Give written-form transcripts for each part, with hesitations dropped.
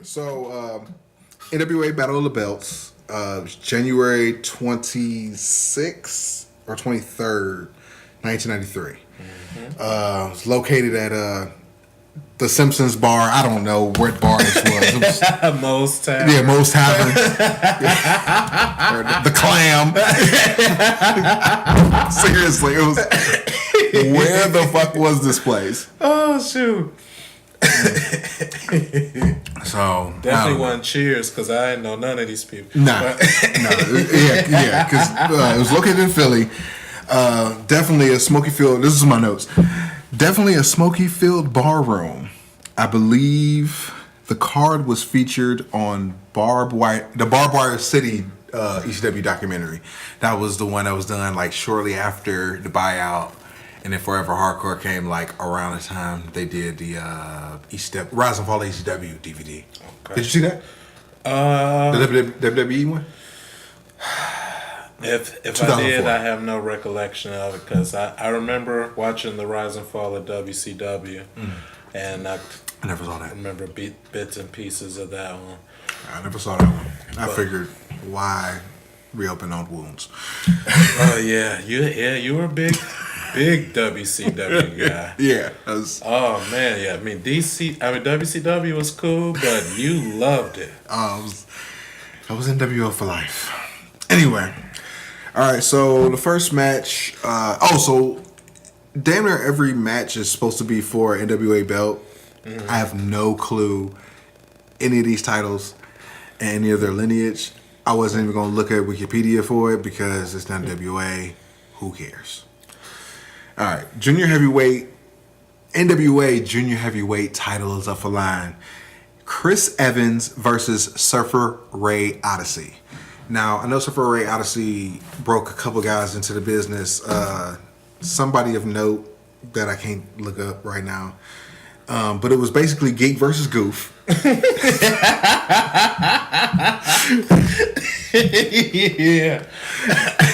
So, NWA Battle of the Belts, January 26th or 23rd, 1993. It's located at the Simpsons bar. I don't know what bar this was. It was Moe's Tavern. Yeah, Moe's Tavern. The Clam. Seriously, it was. Where the fuck was this place? Oh shoot! So definitely wasn't Cheers because I didn't know none of these people. Nah, because it was located in Philly. Definitely a smoky filled. This is my notes. Definitely a smoky filled bar room. I believe the card was featured on the Barbed Wire City ECW documentary. That was the one that was done like shortly after the buyout, and then Forever Hardcore came like around the time they did the Rise and Fall ECW DVD. Okay. Did you see that? The WWE one? If I did, I have no recollection of it because I remember watching the Rise and Fall of WCW, and I never saw that. I remember bits and pieces of that one. I never saw that one. I figured, why reopen old wounds? Oh yeah, you were a big WCW guy. Yeah. Oh man, yeah. I mean WCW was cool, but you loved it. I was NWO for life. Anyway. All right, so the first match. So damn near every match is supposed to be for NWA belt. I have no clue any of these titles and any of their lineage. I wasn't even going to look at Wikipedia for it because it's not NWA. Who cares? All right, junior heavyweight. NWA junior heavyweight title is up for line. Chris Evans versus Surfer Ray Odyssey. Now, I know Surfer Ray Odyssey broke a couple guys into the business. Somebody of note that I can't look up right now. But it was basically Geek versus Goof. Yeah.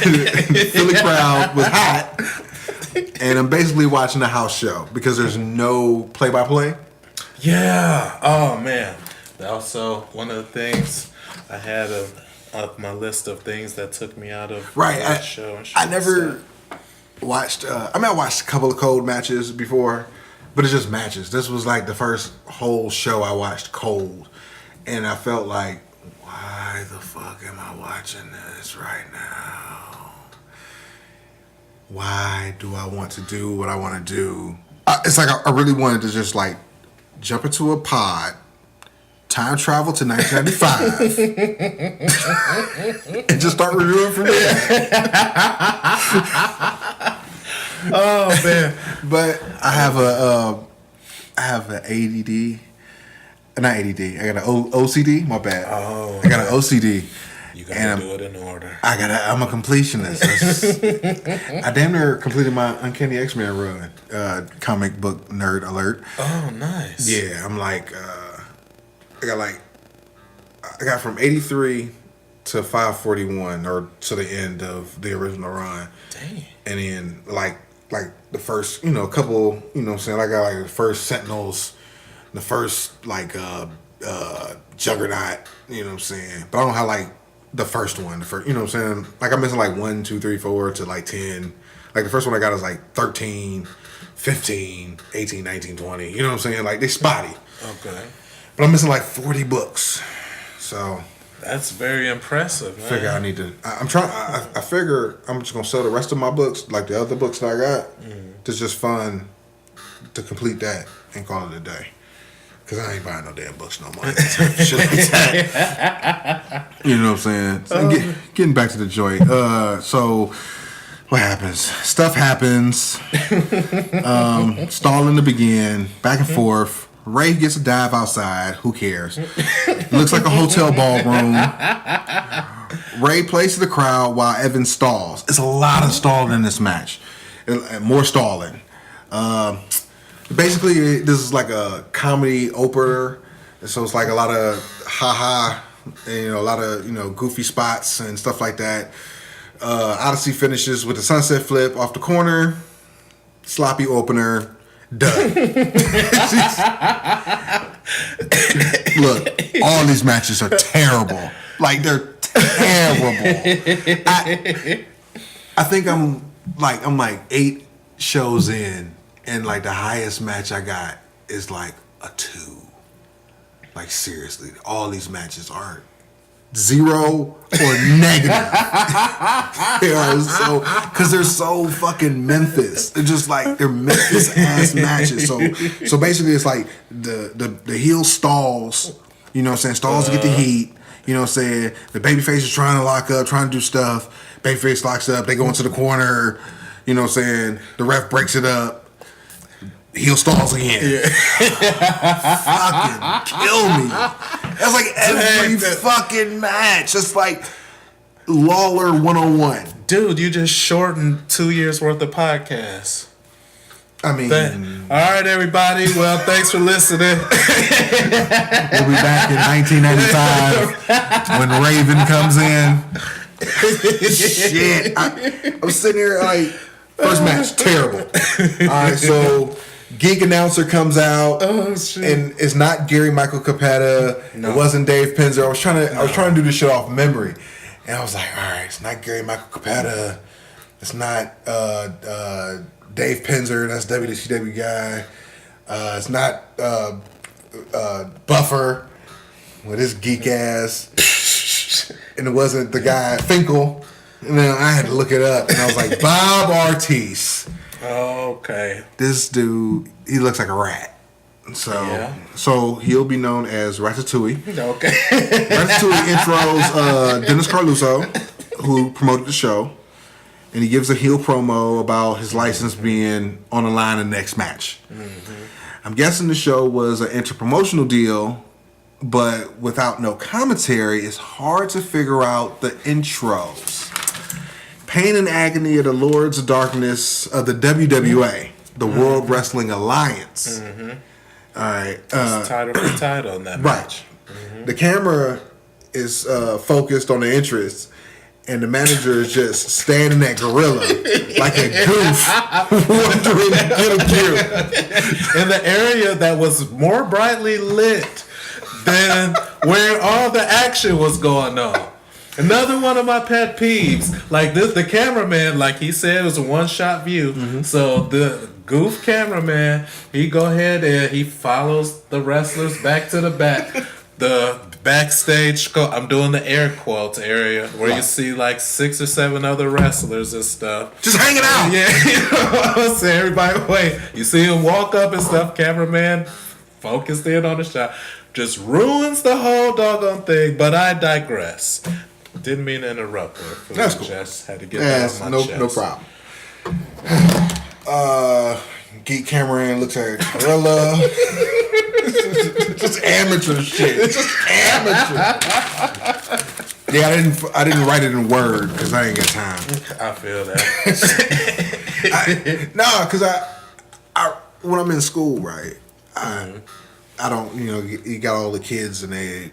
The Philly crowd was hot. And I'm basically watching a house show because there's no play-by-play. Yeah. Oh, man. Also, one of the things I had of my list of things that took me out of that show. I never watched. I watched a couple of cold matches before, but it's just matches. This was like the first whole show I watched cold, and I felt like, why the fuck am I watching this right now? Why do I want to do what I want to do? It's like I really wanted to just like jump into a pod, time travel to 1995, and just start reviewing from there. Oh man! But I have an ADD, not ADD. I got an OCD. My bad. Oh, I got an OCD. You gotta do it in order. I'm a completionist. I damn near completed my Uncanny X-Men run. Comic book nerd alert. Oh, nice. Yeah, I'm like, I got from 83 to 541, or to the end of the original run. Dang. And then like the first, couple, what I'm saying? I got like the first Sentinels, the first like Juggernaut, you know what I'm saying? But I don't have like the first one, what I'm saying? Like I'm missing like 1, 2, 3, 4 to like 10. Like the first one I got is like 13, 15, 18, 19, 20. You know what I'm saying? Like they spotty. Okay. But I'm missing like 40 books. So that's very impressive, man. Figure I need to. I figure I'm just gonna sell the rest of my books, like the other books that I got. It's just fun to complete that and call it a day. Cause I ain't buying no damn books no more. Shit like that. You know what I'm saying? So getting back to the joint. So what happens? Stuff happens. Stalling to begin. Back and forth. Ray gets a dive outside. Who cares? Looks like a hotel ballroom. Ray plays to the crowd while Evan stalls. It's a lot of stalling in this match. More stalling. Basically, this is like a comedy opener. So it's like a lot of ha-ha, and, a lot of, goofy spots and stuff like that. Odyssey finishes with a sunset flip off the corner. Sloppy opener. Done. Look, all these matches are terrible. Like, they're terrible. I think I'm like 8 shows in, and like the highest match I got is like a 2. Like, seriously, all these matches are 0 or negative. They are so, because they're so fucking Memphis. They're just like, they're Memphis ass matches. So basically, it's like the heel stalls. You know what I'm saying? Stalls to get the heat. You know what I'm saying? The babyface is trying to lock up, trying to do stuff. Babyface locks up. They go into the corner. You know what I'm saying? The ref breaks it up. Heel stalls again. Yeah. Fucking kill me. That's like every fucking match. It's like Lawler 101. Dude, you just shortened 2 years worth of podcasts. I mean, all right, everybody. Well, thanks for listening. We'll be back in 1995 when Raven comes in. Shit. I'm sitting here like, first match, terrible. All right, so Geek announcer comes out, and it's not Gary Michael Capetta. No. It wasn't Dave Penzer. I was trying to do this shit off memory, and I was like, all right, it's not Gary Michael Capetta. It's not Dave Penzer. That's WCW guy. It's not Buffer with his geek ass, and it wasn't the guy Finkel. And then I had to look it up, and I was like, Bob Ortiz. Okay. This dude, he looks like a rat. So he'll be known as Ratatouille. Okay. Ratatouille intros Dennis Carluso, who promoted the show, and he gives a heel promo about his license being on the line in the next match. Mm-hmm. I'm guessing the show was an interpromotional deal, but without no commentary, it's hard to figure out the intros. Pain and Agony of the Lords of Darkness of the WWA, the World Wrestling Alliance. Mm-hmm. All right. Title for title in that match. Mm-hmm. The camera is focused on the entrance, and the manager is just standing at gorilla like a goof, wondering to get a cue. In the area that was more brightly lit than where all the action was going on. Another one of my pet peeves, like this, the cameraman, like he said, it was a one-shot view. Mm-hmm. So the goof cameraman, he go ahead and he follows the wrestlers back to the back. The backstage, I'm doing the air quotes area where you see like 6 or 7 other wrestlers and stuff. Just hanging out. Yeah, you know what I'm saying? Everybody wait. You see him walk up and stuff, cameraman focused in on the shot. Just ruins the whole doggone thing, but I digress. Didn't mean to interrupt her. That's cool. Just had to get that on my chest. No problem. Geek cameraman looks like a gorilla. Just amateur shit. It's just amateur. Yeah, I didn't write it in Word because I ain't got time. I feel that. Because I when I'm in school, right? I don't, you got all the kids and they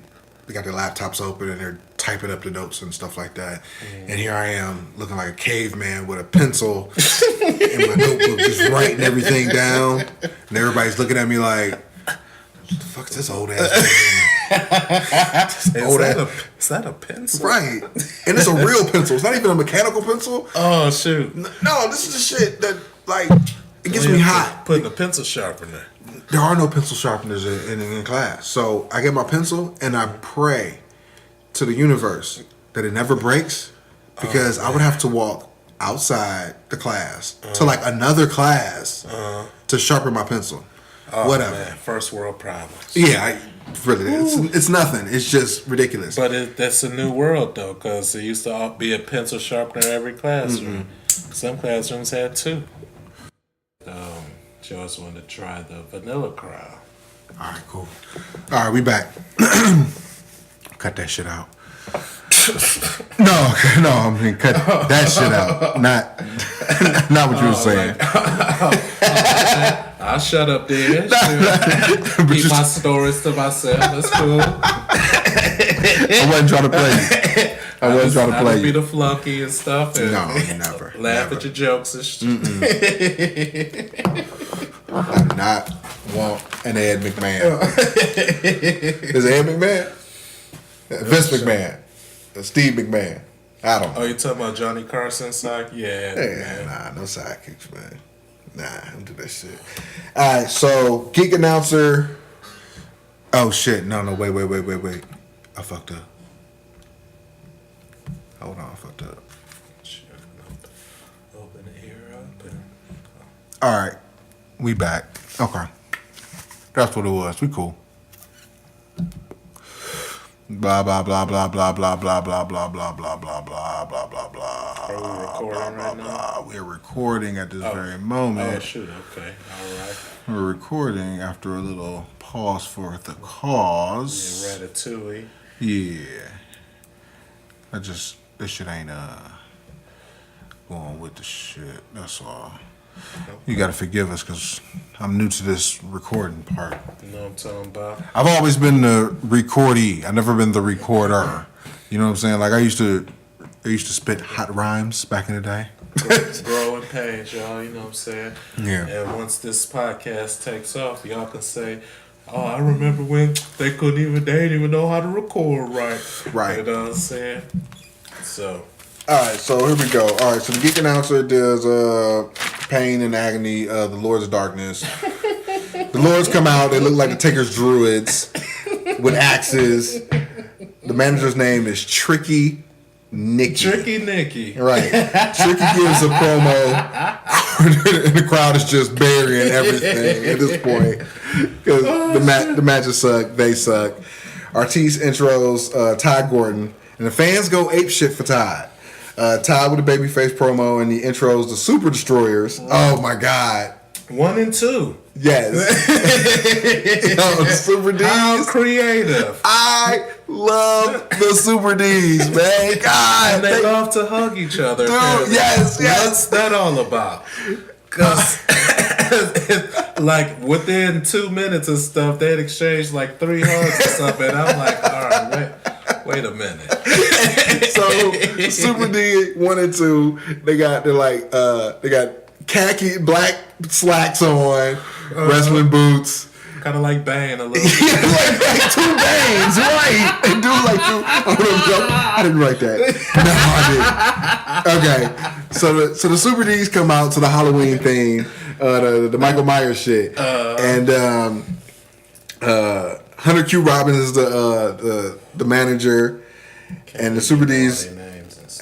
got their laptops open and they're typing up the notes and stuff like that. And here I am looking like a caveman with a pencil in my notebook, just writing everything down. And everybody's looking at me like, what the fuck is this old ass man? Is that a pencil? Right. And it's a real pencil. It's not even a mechanical pencil. Oh, shoot. No, this is the shit that, like, it gets me hot. Putting a pencil sharpener. There are no pencil sharpeners in class. So I get my pencil and I pray to the universe that it never breaks, because I would have to walk outside the class to like another class to sharpen my pencil. Whatever. Man. First world problems. Yeah, really. It's nothing. It's just ridiculous. But that's a new world, though, because there used to be a pencil sharpener in every classroom. Some classrooms had 2. Joyce wanted to try the vanilla crowd. All right, cool. All right, we back. Cut that shit out. No, I mean cut that shit out. Not what you were saying. I'll shut up there. Keep my stories to myself. That's cool. I wasn't trying to play you. I wasn't trying to play you. Be the flunky and stuff. And no, never. Laugh at your jokes and shit. I do not Well, and Ed McMahon. Is it Ed McMahon? Vince McMahon. Steve McMahon. I don't know. Oh, you talking about Johnny Carson's side? Yeah. Nah, no sidekicks, man. Nah, I don't do that shit. Alright, so geek announcer. Oh shit, no, wait. I fucked up. Hold on, I fucked up. Open it here up and... Alright, we back. Okay. That's what it was. We cool. Blah blah blah blah blah blah blah blah blah blah blah blah blah blah blah blah. Are we recording right now? We're recording at this very moment. Oh shoot! Okay, all right. We're recording after a little pause for the cause. Yeah, Ratatouille. Yeah. This shit ain't going with the shit. That's all. You gotta forgive us because I'm new to this recording part. You know what I'm talking about? I've always been the recordee. I've never been the recorder. You know what I'm saying? Like I used to spit hot rhymes back in the day. Growing pains, y'all. You know what I'm saying? Yeah. And once this podcast takes off, y'all can say, "Oh, I remember when they didn't even know how to record right." Right. You know what I'm saying? So. All right, so here we go. All right, so the geek announcer does Pain and Agony, the Lords of Darkness. The Lords come out. They look like the Taker's druids with axes. The manager's name is Tricky Nicky. Tricky Nicky. Right. Tricky gives a promo, and the crowd is just burying everything at this point because the matches suck. They suck. Artis intros Ty Gordon, and the fans go ape shit for Ty. Ty with a babyface promo, and the intros the Super Destroyers. Oh my God. 1 and 2. Yes. Yo, Super D's. How creative. I love the Super D's, man. God. And they love to hug each other. Dude, yes. What's that all about? Because, like, within 2 minutes and stuff, they'd exchange like 3 hugs or something. And I'm like, all right, wait a minute. So Super D 1 and 2, they got khaki black slacks on, wrestling boots. Kind of like Bane a little bit. like 2 Banes, right? They do like 2. I didn't write that. No, I didn't. Okay, so the Super D's come out to the Halloween theme, the Michael Myers shit, and Hunter Q. Robbins is the manager, and the Super D's.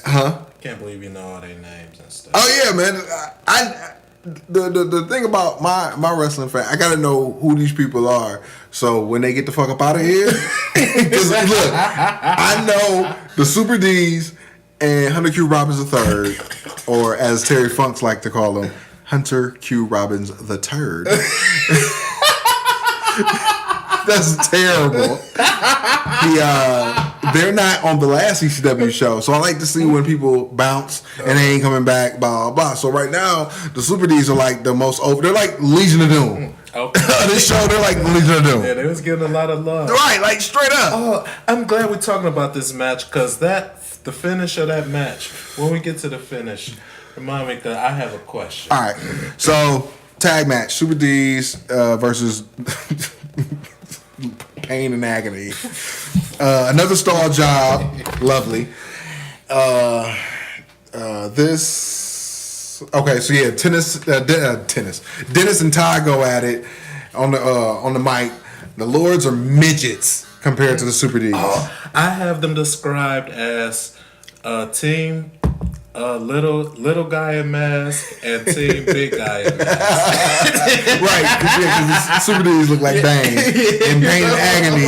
Huh? Can't believe you know all their names and stuff. Oh yeah, man. The thing about my wrestling fan, I gotta know who these people are. So when they get the fuck up out of here, because look, I know the Super D's and Hunter Q. Robbins III, or as Terry Funks like to call him, Hunter Q. Robbins the Turd. That's terrible. They're not on the last ECW show, so I like to see when people bounce and they ain't coming back, blah, blah, blah. So right now, the Super D's are like the most over. They're like Legion of Doom. Okay. This show, they're like Legion of Doom. Yeah, they was getting a lot of love. Right, like straight up. Oh, I'm glad we're talking about this match because the finish of that match, when we get to the finish, remind me that I have a question. All right, so tag match, Super D's versus Pain and Agony. Another stall job, lovely. Okay, so yeah, tennis. Dennis and Ty go at it on the mic. The Lords are midgets compared to the Super D's. I have them described as team little guy in mask and team big guy in mask. Right, because the Super D's look like Bane, and Pain and Agony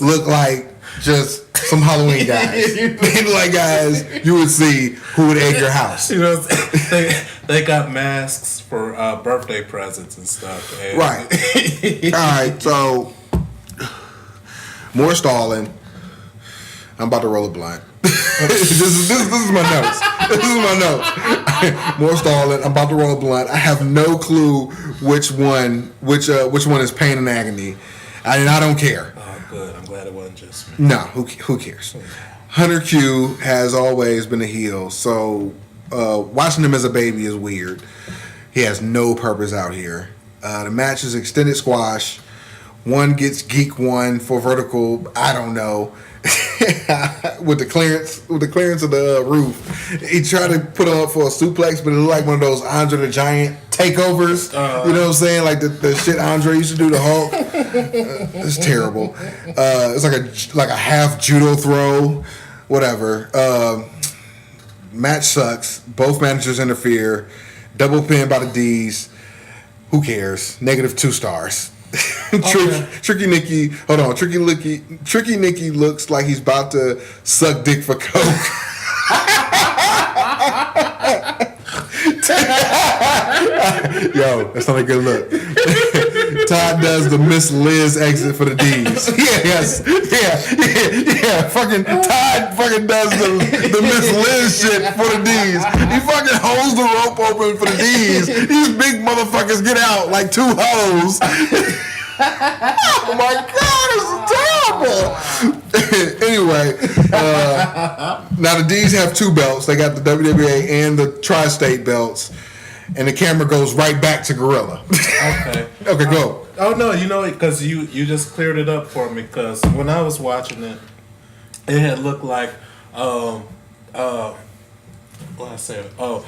look like just some Halloween guys. They look like guys you would see who would egg your house. You know, they got masks for birthday presents and stuff. And Right. All right, so more stalling. I'm about to roll a blunt. this is my notes. This is my notes. More stalling. I'm about to roll a blunt. I have no clue which one is Pain and Agony. I don't care. Oh, good. I'm glad it wasn't just me. No, who cares? Hunter Q has always been a heel, so watching him as a baby is weird. He has no purpose out here. The match is extended squash. One gets geek one for vertical. I don't know. with the clearance of the roof, he tried to put him up for a suplex, but it looked like one of those Andre the Giant takeovers. You know what I'm saying? Like the shit Andre used to do to Hulk. It's terrible. It's like a half judo throw, whatever. Match sucks. Both managers interfere. Double pin by the D's. Who cares? -2 stars. Tricky Nicky, hold on. Tricky Nicky looks like he's about to suck dick for coke. Yo, that's not a good look. Todd does the Miss Liz exit for the D's. Yeah. Fucking Todd fucking does the Miss Liz shit for the D's. He fucking holds the rope open for the D's. These big motherfuckers get out like 2 hoes. Oh my God, this is terrible. Anyway, now the D's have 2 belts. They got the WWA and the Tri-State belts. And the camera goes right back to Gorilla. Okay. Okay, go. Oh no, you know, because you just cleared it up for me. Because when I was watching it, it had looked like what I said. Oh,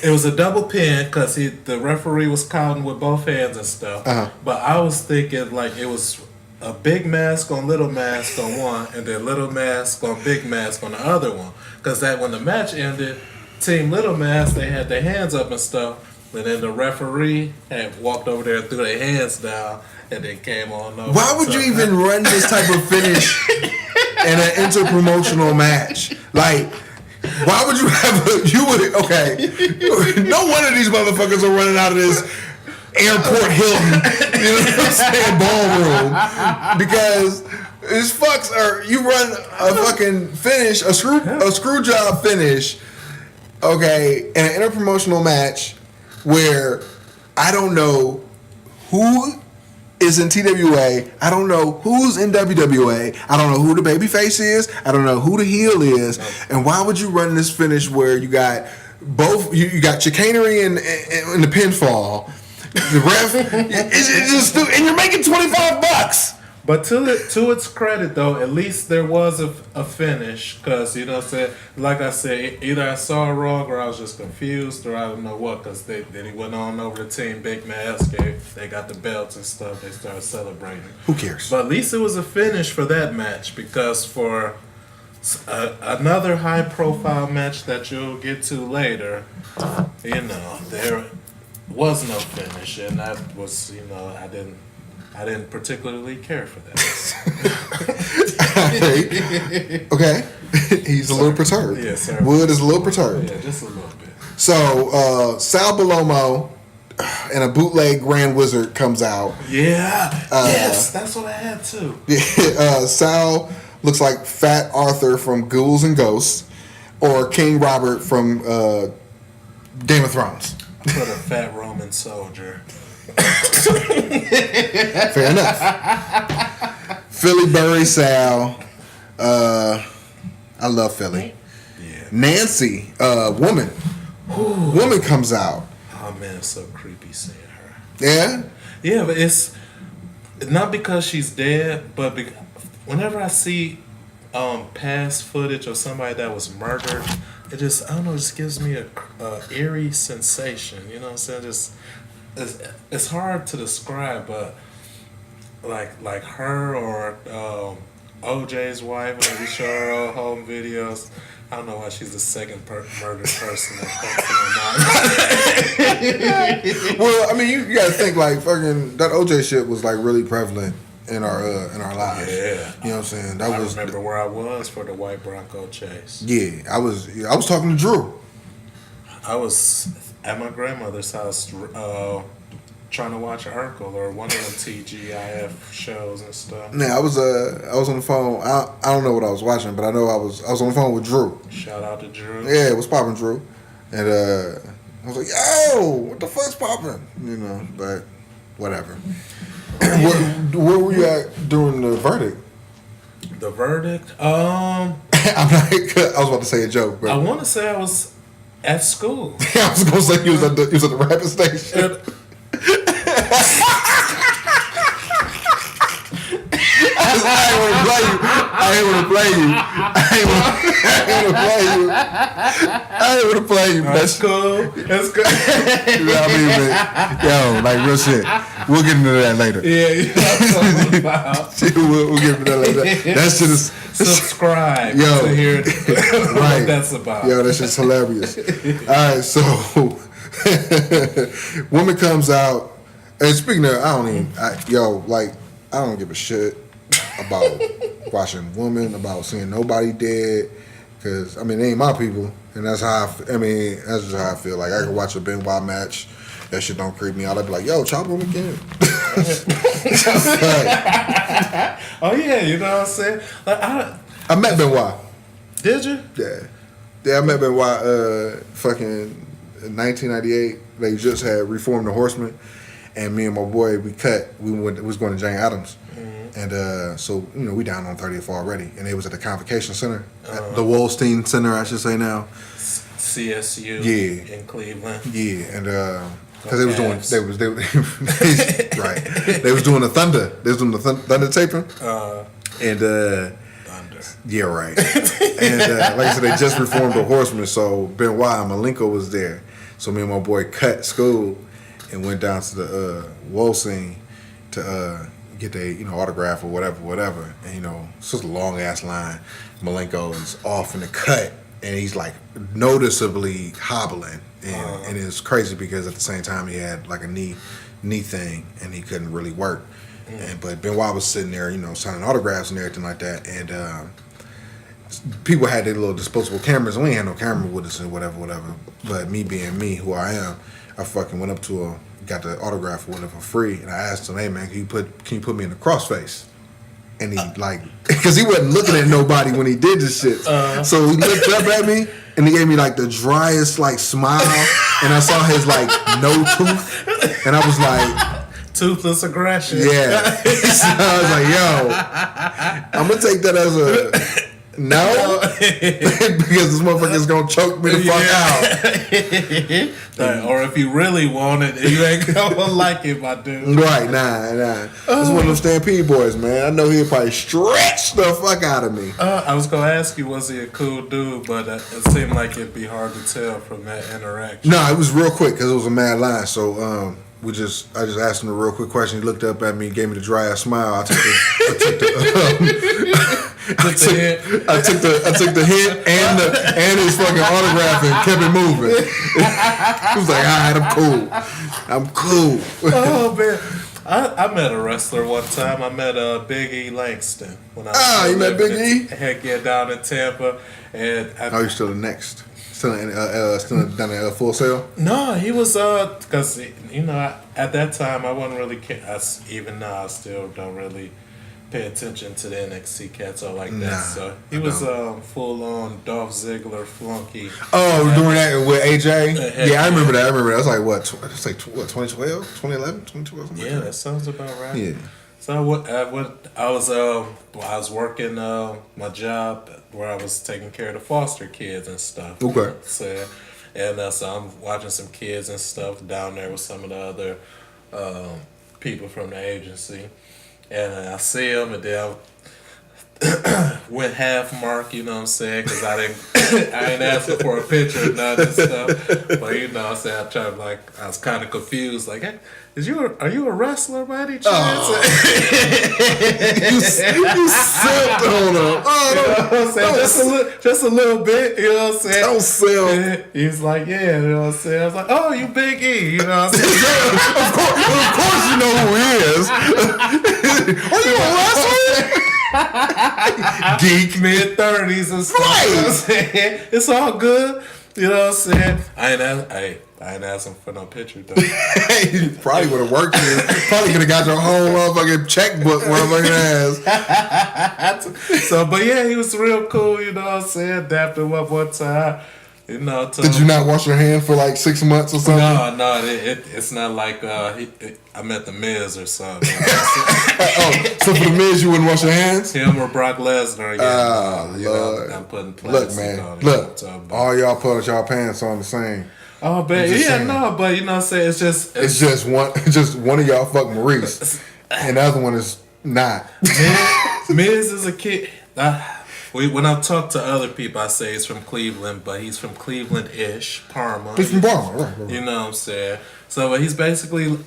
it was a double pin because the referee was counting with both hands and stuff. But I was thinking like it was a big mask on little mask on one, and then little mask on big mask on the other one. Because that when the match ended, Team Little Mask, they had their hands up and stuff, but then the referee had walked over there and threw their hands down, and then came on over. Why would you even run this type of finish in an interpromotional match? Like, why would you have okay. No one of these motherfuckers are running out of this Airport Hilton, you know what I'm saying, ballroom. Because these fucks you run a fucking finish, a screw job finish, okay, in an interpromotional match where I don't know who is in TWA. I don't know who's in WWA. I don't know who the babyface is. I don't know who the heel is. And why would you run this finish where you got both? You got chicanery and the pinfall. The ref, it's just, and you're making $25. But to its credit, though, at least there was a finish. Because, you know what I'm saying? Like I said, either I saw it wrong or I was just confused or I don't know what. Because then he went on over to Team Big Mask. They got the belts and stuff. They started celebrating. Who cares? But at least it was a finish for that match. Because for another high-profile match that you'll get to later, you know, there was no finish. And that was, you know, I didn't particularly care for that. Okay. He's a little perturbed. Yeah, sir. Wood is a little perturbed. Yeah, just a little bit. So, Sal Balomo and a bootleg Grand Wizard comes out. Yeah. Yes, that's what I had too. Sal looks like Fat Arthur from Ghouls and Ghosts or King Robert from Game of Thrones. Put a fat Roman soldier. Fair enough. Philly Burry Sal. I love Philly. Yeah. Nancy, woman. Woman comes out. Oh man, it's so creepy seeing her. Yeah? Yeah, but it's not because she's dead, but whenever I see past footage of somebody that was murdered, it just, I don't know, it just gives me a eerie sensation. You know what I'm saying? It's hard to describe, but like her or OJ's wife, when we show her old home videos, I don't know why she's the second murdered person that comes to my mind. Well, I mean, you gotta think like fucking that OJ shit was like really prevalent in our lives. Yeah, you know what I'm saying. I remember where I was for the white Bronco chase. Yeah, I was talking to Drew. I was at my grandmother's house trying to watch Urkel or one of them TGIF shows and stuff. Yeah, I was on the phone. I don't know what I was watching, but I know I was on the phone with Drew. Shout out to Drew. Yeah, it was popping, Drew, and I was like, "Yo, what the fuck's popping?" You know, but whatever. Where were you at during the verdict? The verdict? I'm not. I was about to say a joke, but I want to say I was at school. I was gonna say you was at the rapping station. ain't want to play you. I ain't want to play you. That's cool. That's cool. You know what I mean? But, yo, like real shit. We'll get into that later. Yeah, you know what I'm talking about. we'll get into that later. That shit is subscribe yo, to hear right. what that's about. Yo, that shit's hilarious. All right, so woman comes out, and speaking of, I don't give a shit about watching women, about seeing nobody dead, because I mean they ain't my people, and that's how that's just how I feel. Like I can watch a Benoit match, that shit don't creep me out. I'd be like, yo, chop him again. Oh yeah, you know what I'm saying? Like I met Benoit. Did you? Yeah, I met Benoit fucking in 1998. They just had reformed the Horsemen, and me and my boy we was going to Jane Addams. And so, you know, we down on 30th already. And it was at the Convocation Center. At the Wolstein Center, I should say now. CSU in Cleveland. Yeah, and because they was doing right. They was doing the Thunder. They was doing the Thunder taping. And Thunder. Yeah, right. And like I said, they just reformed the Horsemen, so Benoit and Malenko was there. So me and my boy cut school and went down to the Wolstein to get their autograph or whatever. And it's just a long ass line. Malenko is off in the cut, and he's like noticeably hobbling, and it's crazy because at the same time he had like a knee thing, and he couldn't really work. But Benoit was sitting there, signing autographs and everything like that, and people had their little disposable cameras, and we ain't had no camera with us and whatever. But me being me, who I am, I fucking went up to him, got the autograph or whatever for free, and I asked him, "Hey man, can you put me in the crossface?" And he because he wasn't looking at nobody when he did this shit, so he looked up at me and he gave me like the driest like smile, and I saw his like no tooth, and I was like, toothless aggression. Yeah, so I was like, yo, I'm gonna take that as a no, because this motherfucker's gonna choke me the fuck out. Or if you really want it, you ain't gonna like it, my dude. Right, nah. That's one of them Stampede boys, man. I know he'll probably stretch the fuck out of me. I was gonna ask you, was he a cool dude? But it seemed like it'd be hard to tell from that interaction. No, it was real quick because it was a mad line. So I just asked him a real quick question. He looked up at me, gave me the dry ass smile. I took the hint and his fucking autograph and kept it moving. He was like, all right, I'm cool. Oh man, I met a wrestler one time. I met Big E Langston when I you met Big E? Heck yeah, down in Tampa, and you're still the next. Still done at Full Sail? No, he was because at that time I wasn't really even now I still don't really pay attention to the NXT cats or like that. Nah, So he was full on Dolph Ziggler flunky. Oh, doing that with AJ? Yeah, I remember that. That's like what? It's like 2012, 2011, 2012. Yeah, that sounds about right. Yeah. So I was working my job where I was taking care of the foster kids and stuff. Okay. So I'm watching some kids and stuff down there with some of the other people from the agency, and I see them, and then I went half mark, you know what I'm saying, because I ain't asking for a picture or none and stuff, but I'm saying I was kind of confused, like, hey, are you a wrestler by any chance? You sipped on him. Just a little bit, you know what I'm saying? Don't sell. He's like, yeah, you know what I'm saying? I was like, oh, you Big E, you know what I'm saying? of course you know who he is. Are you a wrestler? Geek mid-30s and stuff. Right. You know what I'm saying? It's all good. You know what I'm saying? I ain't asking for no picture though. You probably would have worked here. Probably could have got your whole motherfucking checkbook, motherfucking ass. So, but yeah, he was real cool. You know what I'm saying? Dapped him up one time. Did you not wash your hands for like 6 months or something? No, it's not like I met the Miz or something. So for the Miz, you wouldn't wash your hands? Him or Brock Lesnar? Yeah, Lord. I'm putting plastic on it. Look, all y'all put y'all pants on the same. Oh, but but you know what I'm saying? It's just one of y'all fuck Maurice, and the other one is not. Miz is a kid. When I talk to other people, I say he's from Cleveland, but he's from Cleveland-ish, Parma. He's from Parma, right. You know what I'm saying? So he's basically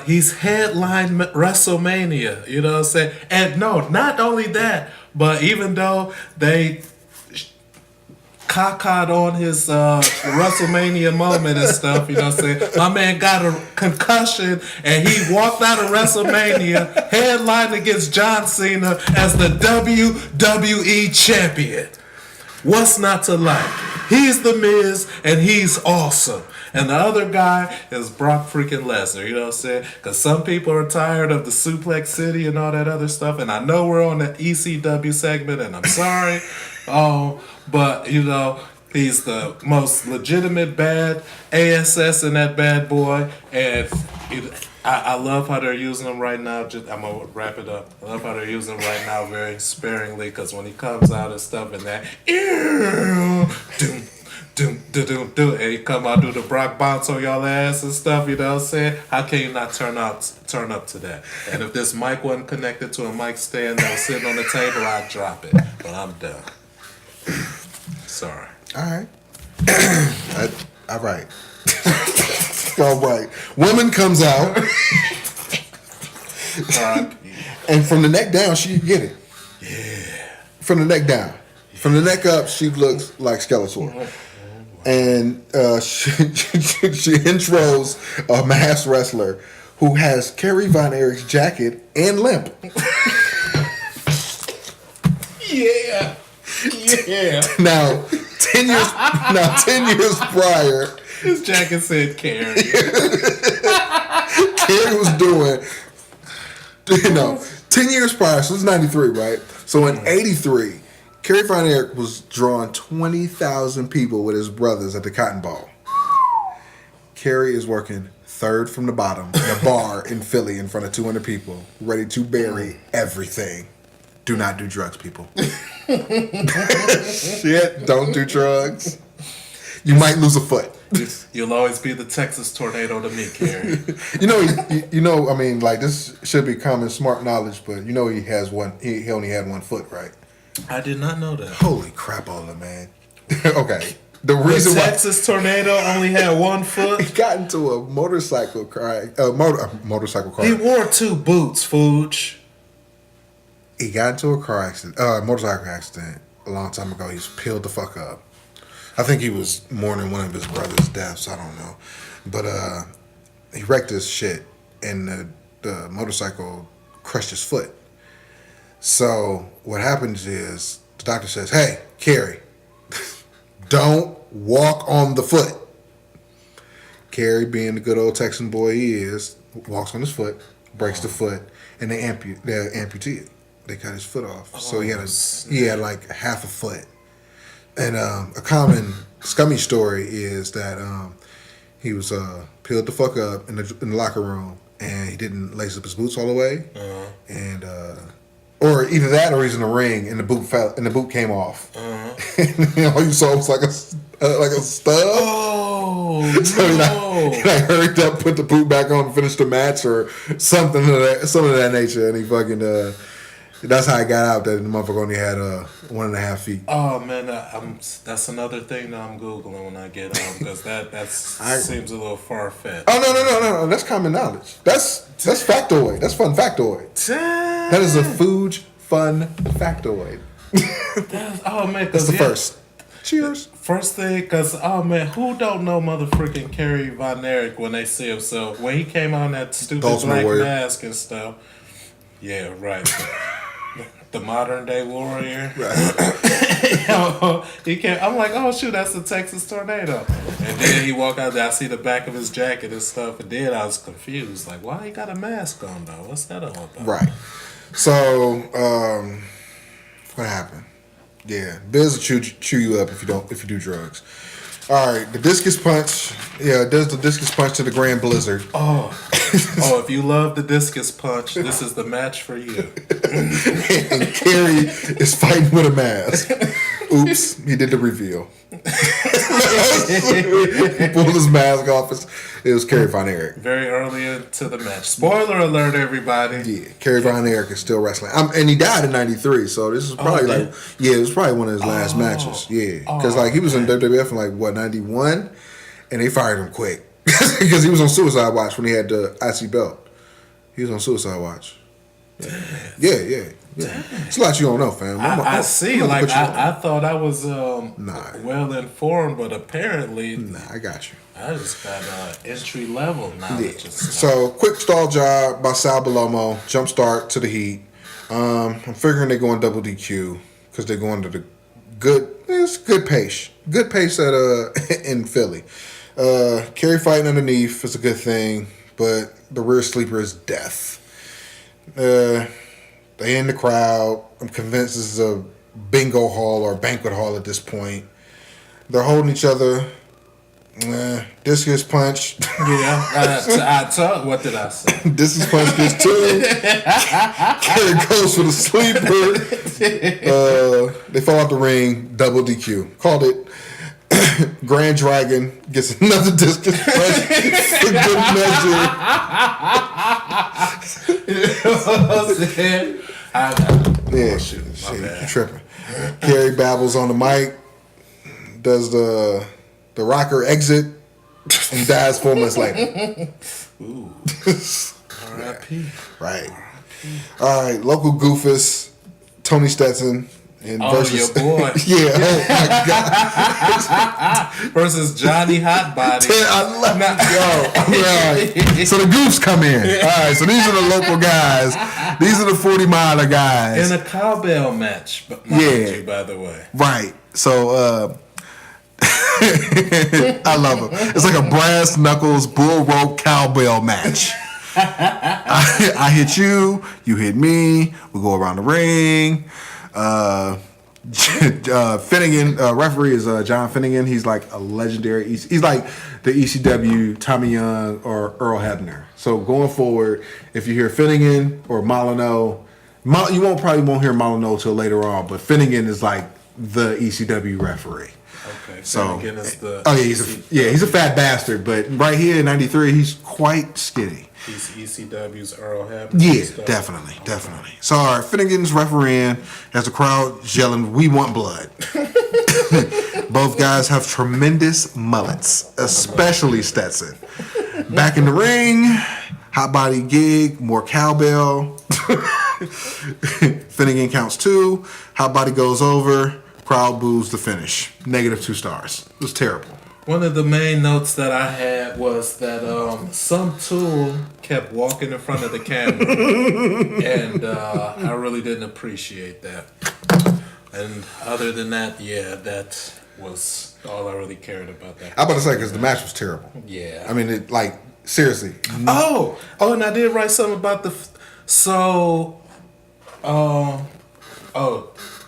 he's headlined WrestleMania, you know what I'm saying? And no, not only that, but even though they cockeyed on his WrestleMania moment and stuff, you know what I'm saying? My man got a concussion and he walked out of WrestleMania headlined against John Cena as the WWE champion. What's not to like? He's the Miz and he's awesome. And the other guy is Brock freaking Lesnar, you know what I'm saying? Because some people are tired of the Suplex City and all that other stuff. And I know we're on the ECW segment and I'm sorry. But, you know, he's the most legitimate bad ASS in that bad boy. And I love how they're using him right now. I'm going to wrap it up. I love how they're using him right now very sparingly. Because when he comes out and stuff and that, and he come out do the Brock bounce on y'all ass and stuff, you know what I'm saying? How can you not turn up to that? And if this mic wasn't connected to a mic stand that was sitting on the table, I'd drop it. But I'm done. Sorry. All right. All right. All right. Woman comes out. And from the neck down, she can get it. Yeah. From the neck down. From the neck up, she looks like Skeletor. And she intros a masked wrestler who has Kerry Von Erich's jacket and limp. Yeah. Now, 10 years prior, His jacket said Kerry. Kerry was doing, 10 years prior, so it's 93, right? So in 83, Kerry Von Erich was drawing 20,000 people with his brothers at the Cotton Ball. Kerry is working third from the bottom in a bar in Philly in front of 200 people, ready to bury everything. Do not do drugs, people. Shit, don't do drugs. You might lose a foot. You'll always be the Texas tornado to me, Kerry. I mean, like, this should be common smart knowledge, but he only had one foot, right? I did not know that. Holy crap, all that, man. Okay. The reason the Texas tornado only had one foot. He got into a motorcycle car. Motorcycle car. He wore 2 boots, Fooch. He got into a car accident, motorcycle accident a long time ago. He's peeled the fuck up. I think he was mourning one of his brother's deaths. I don't know, but he wrecked his shit, and the motorcycle crushed his foot. So what happens is the doctor says, "Hey, Kerry, don't walk on the foot." Kerry, being the good old Texan boy he is, walks on his foot, breaks the foot, and they amputee it. They cut his foot off, so he had like half a foot. And a common scummy story is that he was peeled the fuck up in the locker room, and he didn't lace up his boots all the way, and or either that or he's in the ring and the boot fell and the boot came off. And all you saw was like a stub. Oh, so no. He hurried up, put the boot back on, and finished the match or something of that nature, and he fucking. That's how I got out that the motherfucker only had 1.5 feet. Oh man, that's another thing that I'm googling when I get home because that seems a little far fetched. Oh no, that's common knowledge. That's factoid. That's fun factoid. That is a Fuge fun factoid. That's the first. Cheers. First thing, because, oh man, who don't know motherfucking Kerry Von Erich when they see him? So when he came on that stupid black mask and stuff. Yeah, right. The modern day warrior. Right. He came, I'm like, oh shoot, that's the Texas tornado. And then he walked out there, I see the back of his jacket and stuff, and then I was confused. Like, why he got a mask on though? What's that all about? Right. So, what happened? Yeah, Biz will chew you up if you do drugs. All right, the discus punch. Yeah, it does the discus punch to the Grand Blizzard. Oh, if you love the discus punch, this is the match for you. And Kerry is fighting with a mask. Oops, he did the reveal. He pulled his mask off. It was Kerry Von Erich. Very early into the match. Spoiler alert, everybody. Yeah, Kerry Von Erich is still wrestling. And he died in '93, so this is probably it was probably one of his last matches. Yeah, because he was in WWF in 91, and they fired him quick because he was on suicide watch when he had the IC belt. He was on suicide watch. Yeah. It's a lot you don't know, fam. I see. I thought I was well informed, but apparently, I got you. I just got entry level knowledge. Yeah. So, quick stall job by Sal Balomo. Jump start to the Heat. I'm figuring they're going double DQ because they're going to the good pace. Good pace at in Philly. Kerry fighting underneath is a good thing, but the rear sleeper is death. They in the crowd. I'm convinced this is a bingo hall or banquet hall at this point. They're holding each other. Discus punch. I told. What did I say? Discus punch gets 2. Kerry goes for the sleeper. They fall out the ring. Double DQ. Called it. Grand Dragon gets another discus punch for good measure. You tripping. Kerry babbles on the mic, does the rocker exit, and dies 4 months later. Ooh. R.I.P. Right. All right, local goofus, Tony Stetson. Versus, your boy. Yeah, oh my God. Versus Johnny Hotbody. I love it. Yo, right. So the goofs come in. All right, so these are the local guys. These are the 40-miler guys. In a cowbell match, by the way. Right. So, I love them. It's like a brass knuckles bull rope cowbell match. I hit you, you hit me. We go around the ring. Finnegan, referee is John Finnegan. He's like a legendary. He's like the ECW Tommy Young or Earl Hebner. So going forward, if you hear Finnegan or Molyneux, you probably won't hear Molyneux till later on. But Finnegan is like the ECW referee. Okay. So Finnegan is the. Oh yeah, he's a fat bastard. But right here in '93, he's quite skinny. He's ECW's Earl Hebner. Yeah, definitely. So, all right, Finnegan's refereeing as the crowd yelling, "We want blood." Both guys have tremendous mullets, especially Stetson. Back in the ring, hot body gig, more cowbell. Finnegan counts 2. Hot body goes over. Crowd boos the finish. -2 stars. It was terrible. One of the main notes that I had was that some tool kept walking in front of the camera, and I really didn't appreciate that. And other than that, that was all I really cared about. That I'm about to say because the match was terrible. Yeah, I mean, seriously. Oh, and I did write something about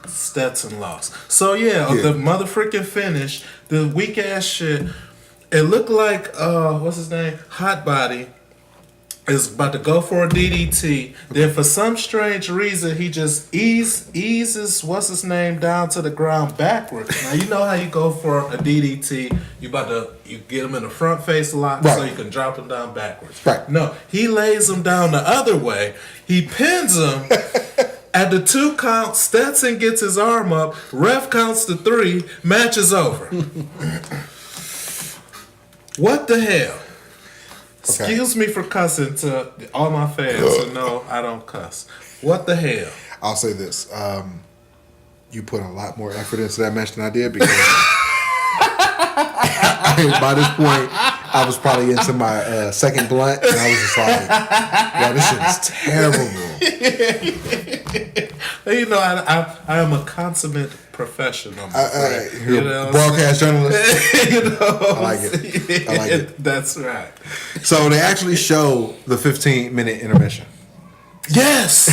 Stetson lost. So the motherfucking finish, the weak ass shit. It looked like what's his name? Hot Body is about to go for a DDT. Then for some strange reason he just eases what's his name down to the ground backwards. Now you know how you go for a DDT, you get him in a front face lock so you can drop him down backwards. Right. No, he lays him down the other way. He pins him. At the 2 count, Stetson gets his arm up. Ref counts to 3. Match is over. What the hell? Okay. Excuse me for cussing to all my fans who know I don't cuss. What the hell? I'll say this. You put a lot more effort into that match than I did because by this point, I was probably into my second blunt, and I was just like, "Wow, this shit is terrible." You know, I am a consummate professional. Broadcast journalist. I like it. That's right. So they actually show the 15-minute intermission. Yes.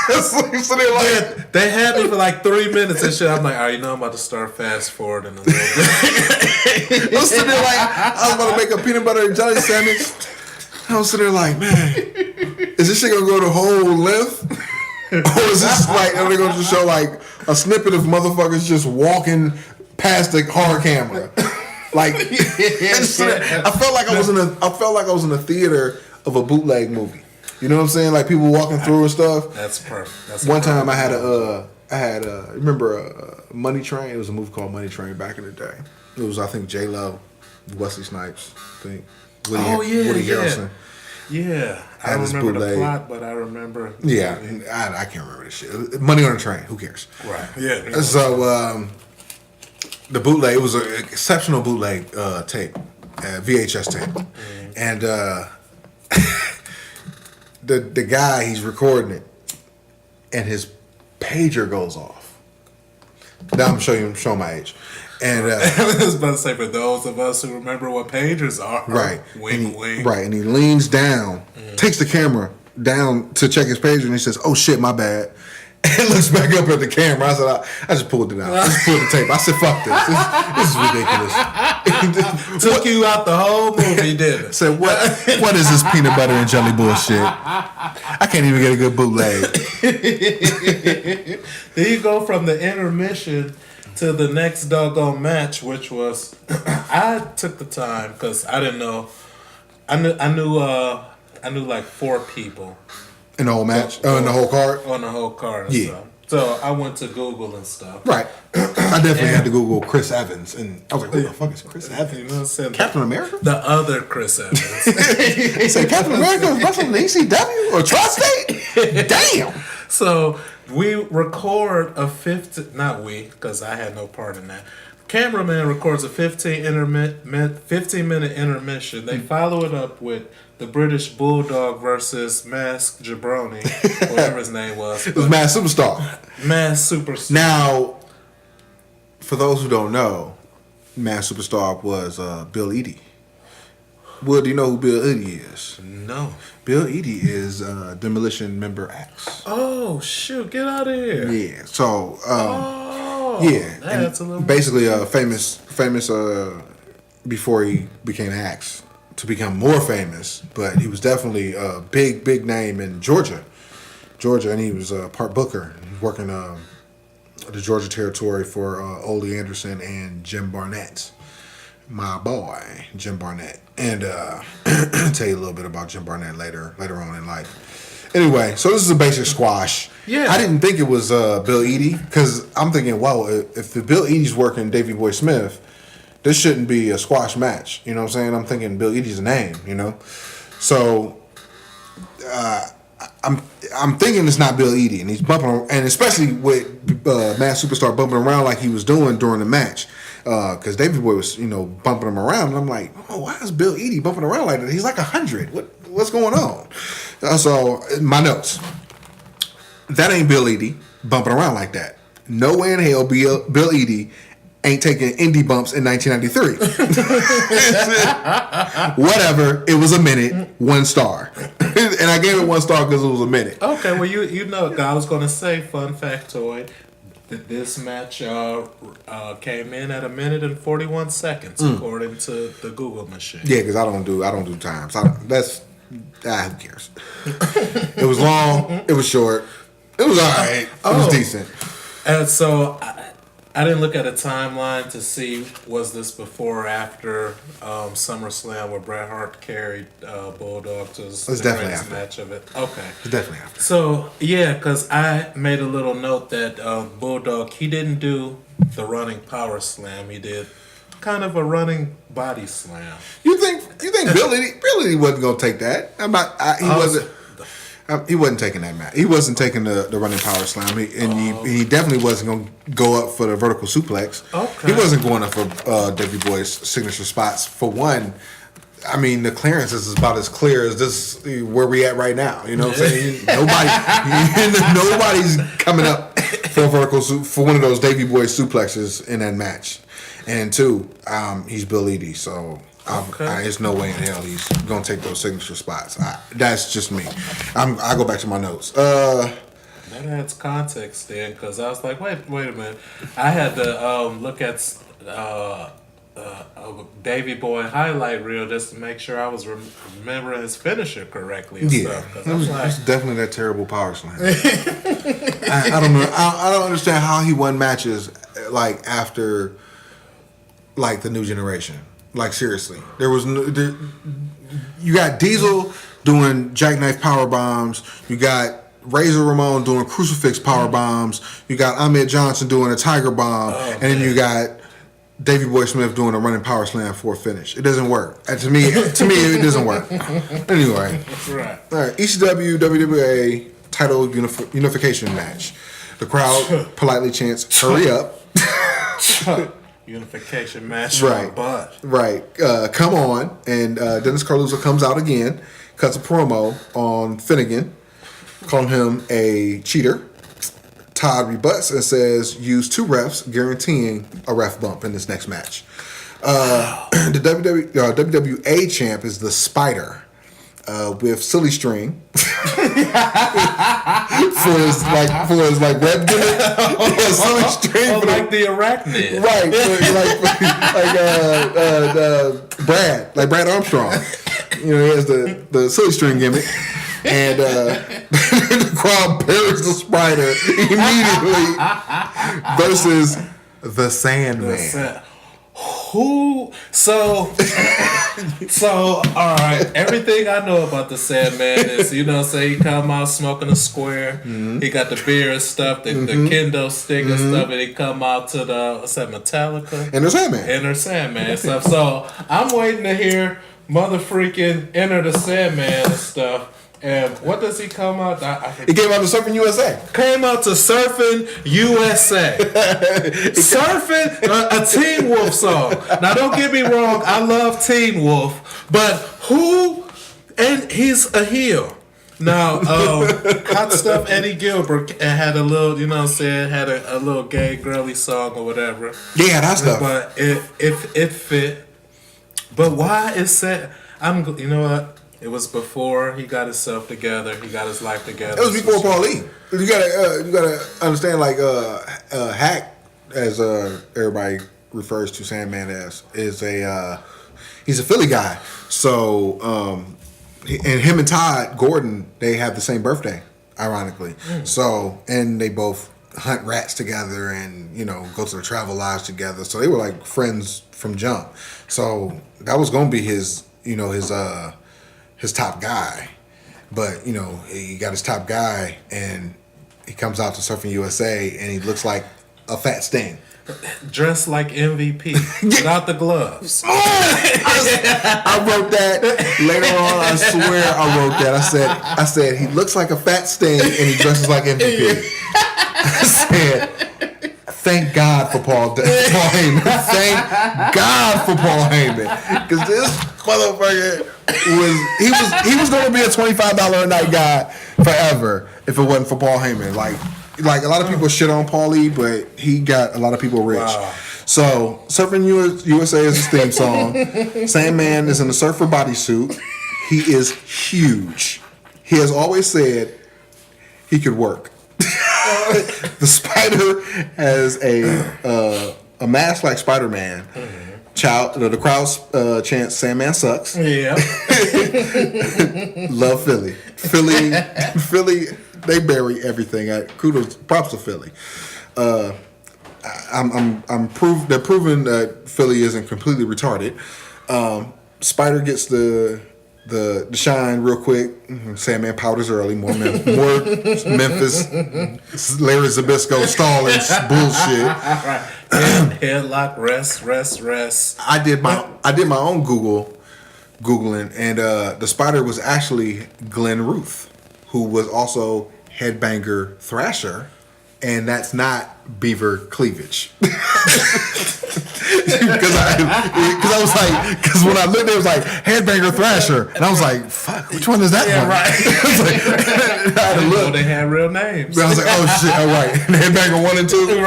So they're like, they had me for like 3 minutes and shit. I'm like, all right, I'm about to start fast forwarding a little bit. I was sitting there like, I was about to make a peanut butter and jelly sandwich. I was sitting there like, man, is this shit gonna go the whole length? Or is this like, are they gonna just show like a snippet of motherfuckers just walking past the horror camera. Like I felt like I was in a theater of a bootleg movie. You know what I'm saying? Like people walking through and stuff. That's perfect. That's one time I had remember Money Train? It was a movie called Money Train back in the day. It was I think J-Lo, Wesley Snipes, I think. Woody Harrelson. Yeah, I remember the plot, but I remember. Yeah, I can't remember this shit. Money on a Train. Who cares? Right. Yeah. So the bootleg, it was an exceptional bootleg tape, VHS tape, and the guy, he's recording it, and his pager goes off. Now I'm showing my age. And I was about to say, for those of us who remember what pagers are, right? Wink, wink. Right, and he leans down, takes the camera down to check his pager, and he says, "Oh shit, my bad." And looks back up at the camera. I said, I just pulled it out. I just pulled the tape. I said, fuck this. This is ridiculous. Took you out the whole movie, didn't it? I said, what is this peanut butter and jelly bullshit? I can't even get a good bootleg. Then you go from the intermission to the next doggone match, which was, I took the time, because I didn't know, I knew like 4 people. In the whole match? In the whole card? On the whole card and stuff. So I went to Google and stuff. Right. I definitely had to Google Chris Evans. And I was like, who the fuck is Chris Evans? You know what I'm saying? Captain America? The other Chris Evans. He said Captain America was wrestling in the ECW or Tri-State? Damn. So we record a 15... Not we, because I had no part in that. Cameraman records a 15-minute intermission. They follow it up with the British Bulldog versus Masked Jabroni, whatever his name was. It was Masked Superstar. Masked Superstar. Now, for those who don't know, Masked Superstar was Bill Eadie. Wood, do you know who Bill Eadie is? No. Bill Eadie is Demolition member X. Oh, shoot. Get out of here. Yeah. So, yeah. That's a little basically famous before he became Axe to become more famous, but he was definitely a big name in Georgia, and he was part booker, working the Georgia territory for Ole Anderson and Jim Barnett, my boy Jim Barnett, and I'll tell you a little bit about Jim Barnett later on in life. Anyway, so this is a basic squash. Yeah, I didn't think it was Bill Eadie, because I'm thinking, wow, if the Bill Eadie's working Davey Boy Smith, this shouldn't be a squash match. You know what I'm saying? I'm thinking Bill Eadie's a name, you know? So I'm thinking it's not Bill Eadie, and he's bumping, and especially with Masked Superstar bumping around like he was doing during the match, because Davey Boy was, bumping him around, and I'm like, oh, why is Bill Eadie bumping around like that? He's like 100. What's going on? So my notes. That ain't Bill Eadie bumping around like that. No way in hell Bill Eadie ain't taking indie bumps in 1993. Whatever. It was a minute. 1 star. And I gave it 1 star because it was a minute. Okay, well, you know, I was going to say, fun factoid, that this match came in at 1 minute and 41 seconds, according to the Google machine. Yeah, because I don't do times. Who cares? It was long. It was short. It was all right. It was decent. And so I didn't look at a timeline to see was this before or after SummerSlam where Bret Hart carried Bulldog to the greatest match of it. Okay. It's definitely after. So, yeah, because I made a little note that Bulldog, he didn't do the running power slam. He did kind of a running body slam. You think Bill Eadie wasn't going to take that? He wasn't taking that match. He wasn't taking the running power slam. He definitely wasn't going to go up for the vertical suplex. Okay. He wasn't going up for Davey Boy's signature spots. For one, I mean, the clearance is about as clear as this where we at right now. You know what I'm saying? Nobody's coming up for a for one of those Davey Boy suplexes in that match. And 2, he's Bill Eadie, so there's no way in hell he's gonna take those signature spots. That's just me. I go back to my notes. That adds context then, because I was like, wait a minute. I had to look at a Davey Boy highlight reel just to make sure I was remembering his finisher correctly and stuff. It was definitely that terrible power slam. I don't know. I don't understand how he won matches like after like the New Generation. Like seriously, there was you got Diesel doing jackknife power bombs. You got Razor Ramon doing crucifix power bombs. You got Ahmed Johnson doing a tiger bomb, and then you got Davey Boy Smith doing a running power slam for a finish. It doesn't work. And to me, it doesn't work. Anyway, right. All right. ECW WWA title unification match. The crowd politely chants, "Hurry up!" Unification match. Right. Right. Come on. And Dennis Carluzzo comes out again, cuts a promo on Finnegan, calling him a cheater. Todd rebuts and says, use 2 refs, guaranteeing a ref bump in this next match. The WWA champ is the Spider, with Silly String for his web gimmick. Silly String, like the arachnid, right? Like Brad Armstrong. You know, he has the Silly String gimmick. And the crowd buries the Spider immediately versus the Sandman. Who? So, all right. Everything I know about the Sandman is, say he come out smoking a square. Mm-hmm. He got the beer and stuff, the kendo stick and stuff, and he come out to the, what's that, Metallica? Enter Sandman. Enter Sandman stuff. So, I'm waiting to hear mother freaking Enter the Sandman and stuff. And what does he come out? He came out to Surfing USA. Came out to Surfing USA. Surfing a Teen Wolf song. Now, don't get me wrong. I love Teen Wolf. But who? And he's a heel. Now, Hot Stuff Eddie Gilbert had a little, had a little gay girly song or whatever. Yeah, that stuff. But it fit. But why is that? You know what? It was before he got himself together. He got his life together. It was before Paul Lee. You gotta understand, like Hack, as everybody refers to Sandman as, is he's a Philly guy. So and him and Todd Gordon, they have the same birthday, ironically. So, and they both hunt rats together and go to the travel lodge together. So they were like friends from jump. So that was gonna be his top guy. But, he got his top guy and he comes out to Surfing USA and he looks like a fat Sting. Dressed like MVP without the gloves. I wrote that later on. I swear I wrote that. I said he looks like a fat Sting and he dresses like MVP. I said, thank God for Paul Heyman. Thank God for Paul Heyman, because this motherfucker he was going to be a $25 a night guy forever if it wasn't for Paul Heyman. Like a lot of people shit on Paulie, but he got a lot of people rich. Wow. So Surfing USA is his theme song. Sandman is in a surfer bodysuit. He is huge. He has always said he could work. The Spider has a mask like Spider-Man. The crowd chants "Sandman sucks." Yeah. Love Philly. Philly. They bury everything. Kudos, props to Philly. They're proving that Philly isn't completely retarded. Spider gets the shine real quick. Sandman powders early. More Memphis, Larry Zbyszko stalling bullshit. Right. Headlock, rest. I did my own googling, and the Spider was actually Glenn Ruth, who was also Headbanger Thrasher, and that's not Beaver Cleavage. Because when I looked, it was like Headbanger Thrasher, and I was like, "Fuck, which one is that one?" Right. I had to look. They had real names. I was like, "Oh shit!" All right, Headbanger 1 and 2.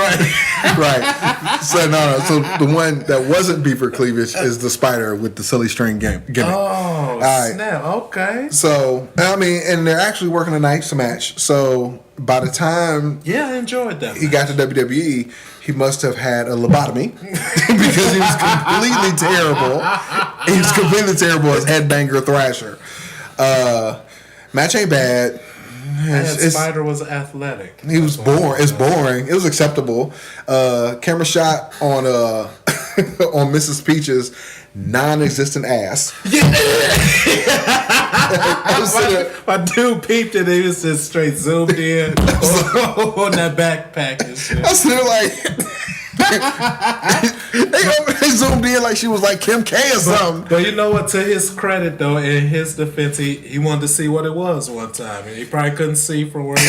Right. So no. So the one that wasn't Beaver Cleavage is the Spider with the Silly String gimmick. Oh, right. Snap! Okay. So and they're actually working a nice match. So by the time I enjoyed that. He got to WWE. He must have had a lobotomy because he was completely terrible. He was completely terrible as Headbanger Thrasher. Match ain't bad. Spider was athletic. He was boring. It's boring. It was acceptable. Camera shot on on Mrs. Peach's non-existent ass. Yeah. my dude peeped it. He was just straight zoomed in on that backpack and shit. I was there they zoomed in like she was like Kim K or something. But you know what? To his credit, though, in his defense, he wanted to see what it was one time, and he probably couldn't see from where he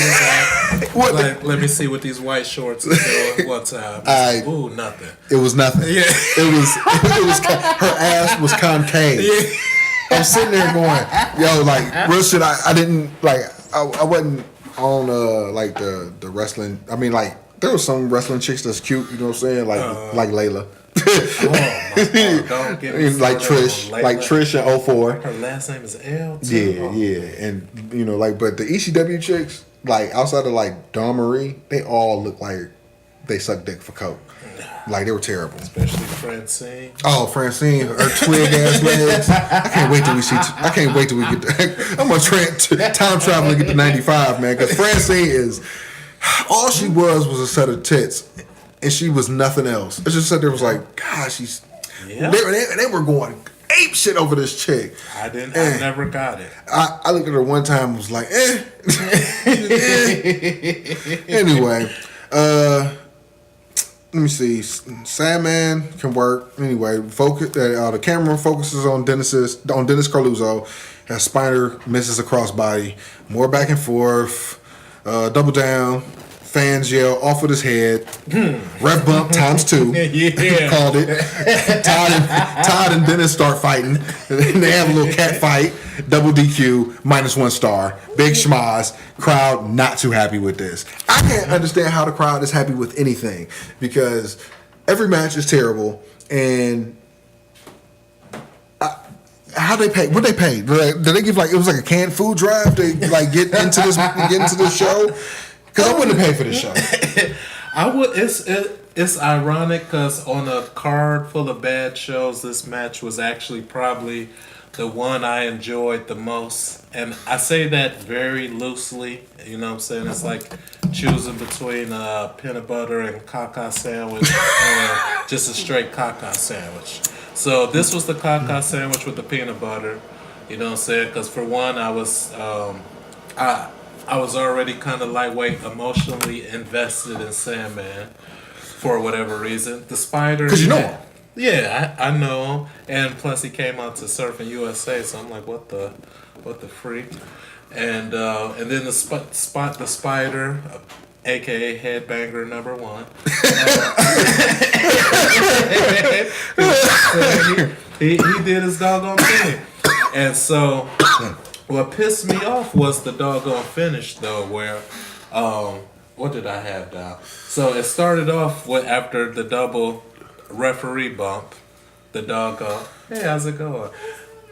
was at. Let me see what these white shorts are doing one time. Ooh, nothing. It was nothing. Yeah, it was her ass was concave. Yeah. I'm sitting there going, yo, like real shit. I didn't like. I wasn't on like the wrestling. I mean, like. There was some wrestling chicks that's cute, you know what I'm saying? Like Layla. Oh my God, don't get me like Trish. Like Trish in 04. Her last name is L too. Yeah. And you know, like but the ECW chicks, like outside of like Dawn Marie, they all look like they suck dick for coke. Like they were terrible. Especially Francine. Oh, Francine, her twig ass legs. I can't wait till we get to I'm gonna time travel and get to 95, man, because Francine is all she was a set of tits, and she was nothing else. It just said there was like, God, she's. Yeah. They were going ape shit over this chick. I never got it. I looked at her one time and was like, Anyway, let me see. Sandman can work. Anyway, focus. The camera focuses on Dennis Carluzzo as Spider misses a crossbody. More back and forth. Double down, fans yell off with his head. Ref bump ×2. Yeah. Called it. Todd and Dennis start fighting. They have a little cat fight. Double DQ, -1 star. Big schmaz. Crowd not too happy with this. I can't understand how the crowd is happy with anything because every match is terrible and how they pay? What they pay? Did they give like it was like a canned food drive to like get into this show? Because I wouldn't have paid for this show. I would. It's ironic because on a card full of bad shows, this match was actually probably the one I enjoyed the most, and I say that very loosely. You know what I'm saying? It's like choosing between peanut butter and caca sandwich or just a straight caca sandwich. So this was the caca sandwich with the peanut butter, you know what I'm saying? Because for one, I was already kind of lightweight, emotionally invested in Sandman for whatever reason. The Spider, because you know him. Yeah, I know him, and plus he came out to Surfing USA, so I'm like, what the freak? And then the Spider. AKA Headbanger #1. He did his doggone thing. And so what pissed me off was the doggone finish though, where what did I have down? So it started off with after the double referee bump, the doggone, hey, how's it going?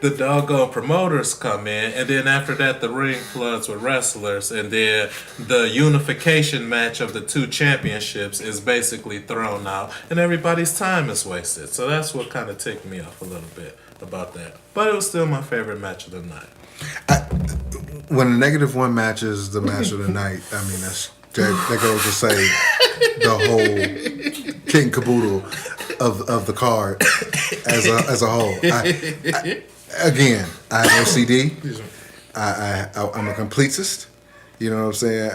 The doggone promoters come in, and then after that, the ring floods with wrestlers, and then the unification match of the two championships is basically thrown out, and everybody's time is wasted. So that's what kind of ticked me off a little bit about that. But it was still my favorite match of the night. When the -1 match is the match of the night, I mean, that goes to say the whole kit and caboodle of the card as a whole. Again, I have OCD. I'm a completist. You know what I'm saying?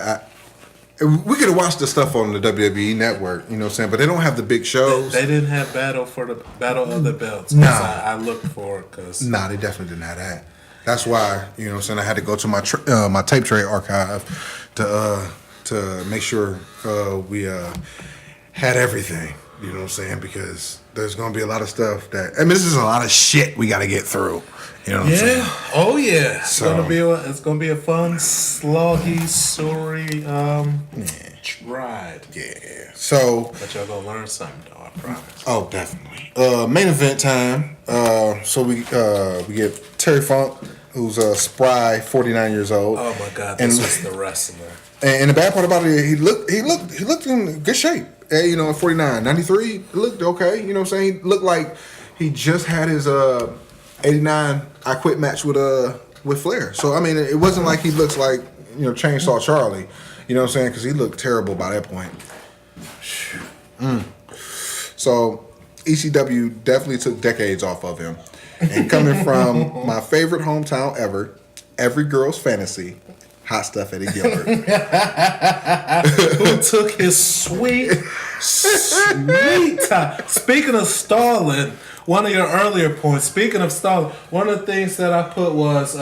We could have watched the stuff on the WWE network, you know what I'm saying? But they don't have the big shows. They didn't have Battle of the Belts. Nah. I looked for it. Nah, they definitely didn't have that. That's why, you know what I'm saying, I had to go to my my tape tray archive to make sure we had everything. You know what I'm saying? Because there's going to be a lot of stuff that... I mean, this is a lot of shit we got to get through. You know what I'm saying? Oh, yeah. It's going to be a fun, sloggy, sorry ride. Yeah. So... But y'all going to learn something, though, I promise. Oh, definitely. Main event time. So we get Terry Funk, who's a spry 49 years old. Oh, my God. This was the wrestler. And the bad part about it, he looked in good shape. You know, at 49, 93, it looked okay. You know what I'm saying? He looked like he just had his 89 I Quit match with Flair. So I mean, it wasn't like he looks like, you know, Chainsaw Charlie. You know what I'm saying? Because he looked terrible by that point. So ECW definitely took decades off of him. And coming from my favorite hometown ever, every girl's fantasy, Hot Stuff Eddie Gilbert. Who took his sweet time. Speaking of stalling, one of your earlier points, speaking of stalling, one of the things that I put was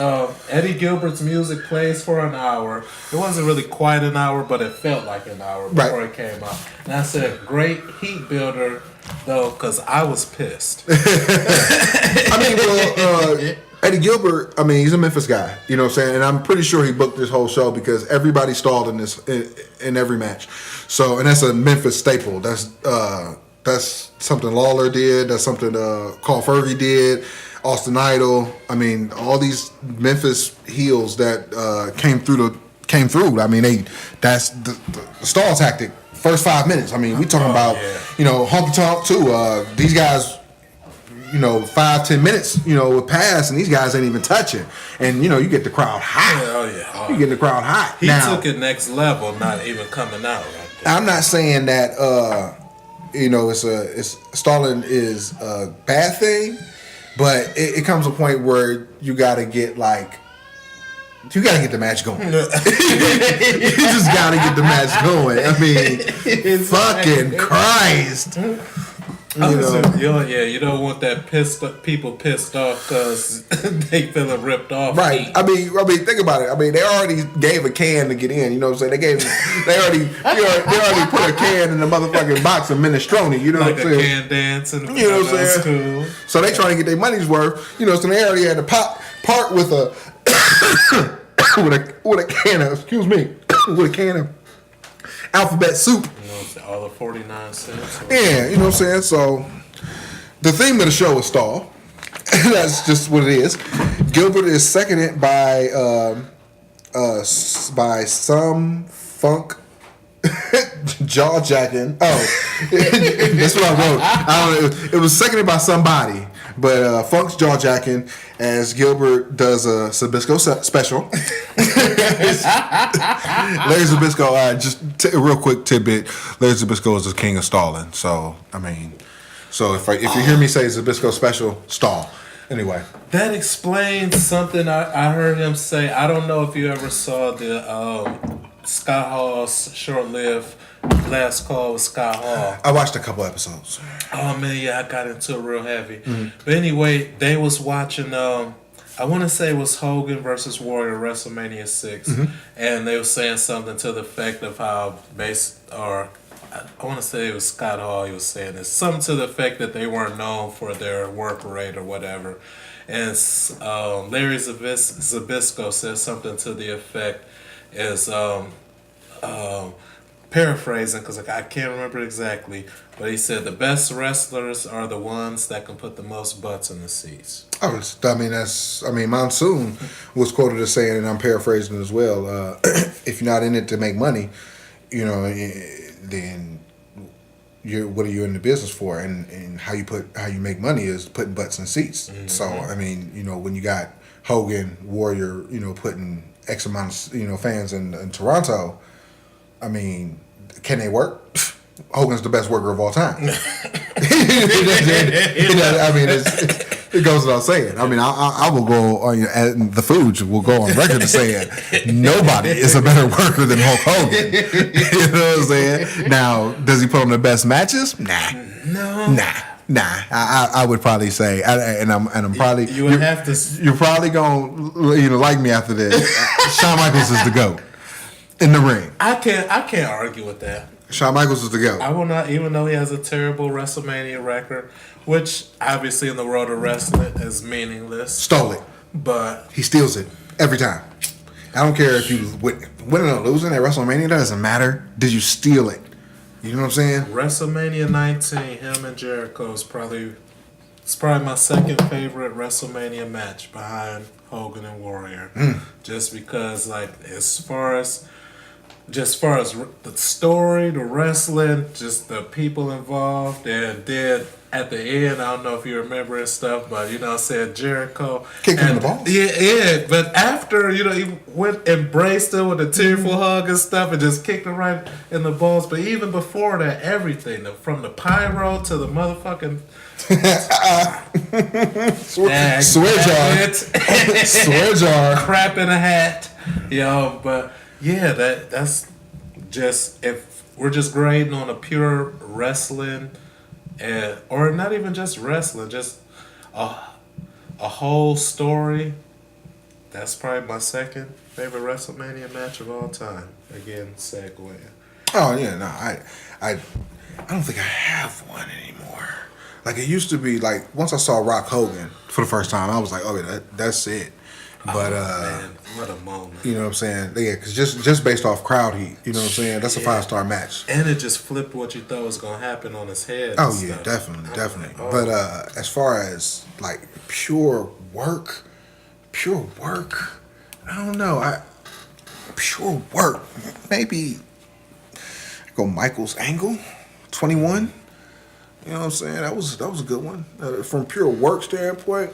Eddie Gilbert's music plays for an hour. It wasn't really quite an hour, but it felt like an hour before it came out. And I said, great heat builder, though, because I was pissed. I mean, well, Eddie Gilbert, I mean, he's a Memphis guy, you know what I'm saying? And I'm pretty sure he booked this whole show because everybody stalled in every match. So, and that's a Memphis staple. That's something Lawler did. That's something Carl Fergie did. Austin Idol. I mean, all these Memphis heels that came through. I mean, that's the stall tactic. First 5 minutes. I mean, we talking about honky tonk too. These guys, 5-10 minutes, would pass, and these guys ain't even touching. And you get the crowd hot. You get the crowd hot. He took it next level, not even coming out. Right there. I'm not saying that it's stalling is a bad thing, but it comes a point where you got to get the match going. You just got to get the match going. I mean, fucking Christ. You don't want that people pissed off because they feeling ripped off. Right. I mean, think about it. I mean, they already gave a can to get in. You know what I'm saying? They already put a can in the motherfucking box of minestrone. You know what I'm saying? Like a can dance. And you know what I'm saying? Cool. So they trying to get their money's worth. So they already had to part with a with a can of alphabet soup. All the 49 cents. Yeah, you know what I'm saying? So, the theme of the show is stall. That's just what it is. Gilbert is seconded by some funk jaw jacking. Oh, that's what I wrote. It was seconded by somebody, but funk's jaw jacking as Gilbert does a Zbyszko special. Larry Zbyszko, just a real quick tidbit. Larry Zbyszko is the king of stalling. So I mean, if you hear me say Zbyszko special, stall. Anyway, that explains something I heard him say. I don't know if you ever saw the Scott Hall's short-lived Last Call with Scott Hall. I watched a couple episodes. Oh man, yeah, I got into it real heavy. Mm-hmm. But anyway, they was watching. I want to say it was Hogan versus Warrior WrestleMania 6, mm-hmm. and they were saying something to the effect of how I want to say it was Scott Hall. He was saying this, something to the effect that they weren't known for their work rate or whatever. And Larry Zbyszko said something to the effect is paraphrasing because I can't remember exactly, but he said the best wrestlers are the ones that can put the most butts in the seats. Monsoon was quoted as saying, and I'm paraphrasing as well. If you're not in it to make money, then what are you in the business for? And how you make money is putting butts in seats. Mm-hmm. So when you got Hogan, Warrior, putting X amount of fans in Toronto, I mean, can they work? Hogan's the best worker of all time. It goes without saying. I mean, I will go on, and the Foods will go on record to saying nobody is a better worker than Hulk Hogan. You know what I'm saying? Now, does he put on the best matches? Nah. I would probably say, I'm probably you're probably gonna like me after this. Shawn Michaels is the GOAT in the ring. I can't argue with that. Shawn Michaels is the GOAT. I will not, even though he has a terrible WrestleMania record, which obviously in the world of wrestling is meaningless. Stole it, but he steals it every time. I don't care if you winning or losing at WrestleMania. That doesn't matter. Did you steal it? You know what I'm saying? WrestleMania 19, him and Jericho is probably my second favorite WrestleMania match behind Hogan and Warrior. Just because, as far as just far as the story, the wrestling, just the people involved, and then at the end, I don't know if you remember and stuff, but you know, I said Jericho Kick him in the balls. Yeah. But after he went embraced him with a tearful hug and stuff, and just kicked him right in the balls. But even before that, everything from the pyro to the motherfucking swear jar, crap in a hat, But yeah, that's just if we're just grading on a pure wrestling, or not even just wrestling, just a whole story. That's probably my second favorite WrestleMania match of all time. Again, segue. Oh yeah, no, I don't think I have one anymore. Like it used to be. Like once I saw Rock Hogan for the first time, I was like, oh yeah, that's it. But man, what a moment! You know what I'm saying? Yeah, because just based off crowd heat, you know what I'm saying? That's a 5-star match. And it just flipped what you thought was gonna happen on his head. Oh yeah, definitely. Like, oh. But as far as like pure work, I don't know. Pure work, maybe go Michael's Angle, 21. You know what I'm saying? That was a good one. From pure work standpoint.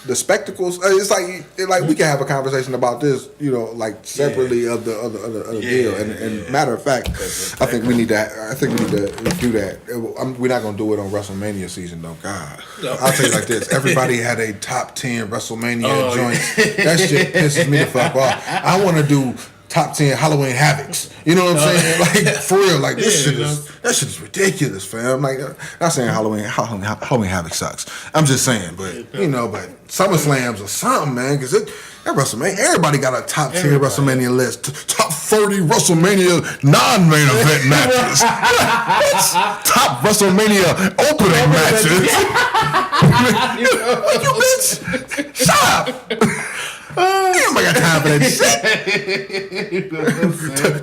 The spectacles. It's like we can have a conversation about this, like separately of the deal. And matter of fact, I think we need to do that. We're not gonna do it on WrestleMania season though. God, I'll tell you like this: everybody had a top 10 WrestleMania joints. That shit pisses me the fuck off. I want to do top 10 Halloween Havocs. You know what I'm saying? Like for real, like this shit is ridiculous, fam. Like not saying Halloween Havoc sucks. I'm just saying, but but SummerSlams or something, man, because that WrestleMania, everybody got a top 10 WrestleMania list, top 30 WrestleMania non-main event matches, top WrestleMania opening matches. You bitch, shut up. Nobody got time for that shit.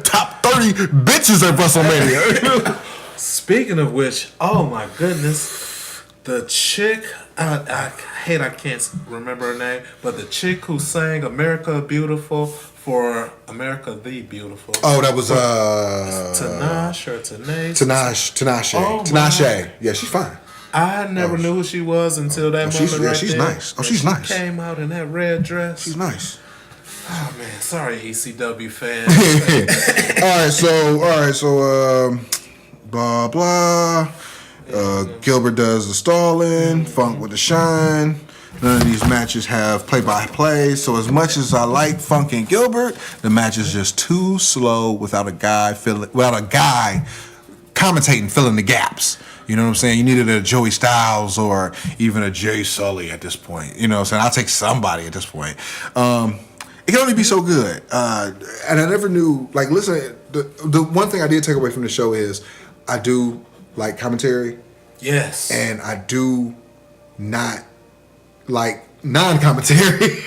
Top 30 bitches at WrestleMania. Speaking of which, oh my goodness, the chick, I can't remember her name, but the chick who sang America Beautiful for America the Beautiful. Oh, that was Tinashe or Tanae? Tinashe. Oh, Tinashe. Yeah, she's fine. I never knew who she was until that moment right she's there. Nice. Oh, she's nice. Came out in that red dress. She's nice. Oh man, sorry ECW fans. All right, so blah blah. Gilbert does the stalling, Funk with the shine. None of these matches have play-by-play, so as much as I like Funk and Gilbert, the match is just too slow without a guy commentating, filling the gaps. You know what I'm saying? You needed a Joey Styles or even a Jay Sully at this point. You know what I'm saying? I'll take somebody at this point. It can only be so good. And I never knew, like, listen, the one thing I did take away from the show is I do like commentary. Yes. And I do not like non-commentary.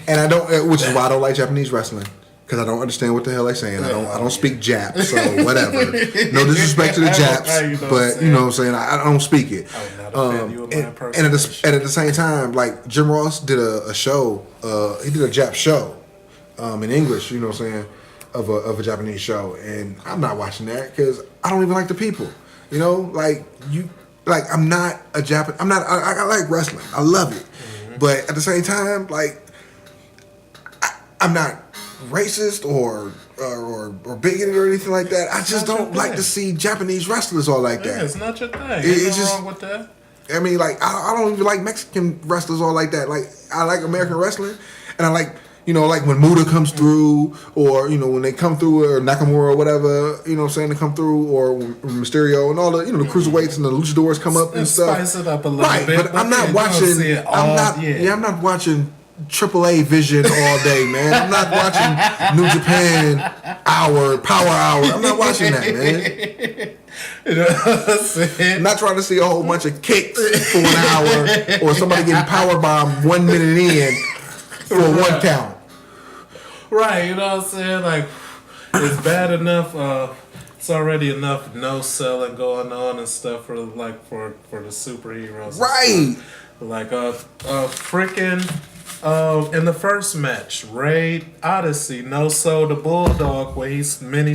And I don't, which is why I don't like Japanese wrestling. Because I don't understand what the hell they're saying. I don't speak Jap, so whatever. No disrespect to the Japs, but you know what I'm saying. I don't speak it. And at the same time, like Jim Ross did a show. He did a Jap show in English. You know what I'm saying, of a Japanese show, and I'm not watching that because I don't even like the people. You know, I'm not a Japan. I like wrestling. I love it, but at the same time, like I'm not racist or bigoted or anything like that. I just don't like to see Japanese wrestlers all like that. It's not your thing. Ain't nothing wrong with that. I mean, like I don't even like Mexican wrestlers all like that. Like I like American wrestling, and I like like when Muda comes through, or when they come through, or Nakamura or whatever. You know what I'm saying, to come through, or Mysterio and all the the cruiserweights and the luchadors come up and stuff. Spice it up a little bit. But I'm not watching. I'm not watching AAA Vision all day, man. I'm not watching New Japan Power Hour. I'm not watching that, man. You know what I'm saying? I'm not trying to see a whole bunch of kicks for 1 hour or somebody getting power bombed 1 minute in for one count. Right, you know what I'm saying? Like, it's bad enough. It's already enough no selling going on and stuff for the superheroes. Right. Like freaking In the first match, Raid Odyssey, no sold the Bulldog when he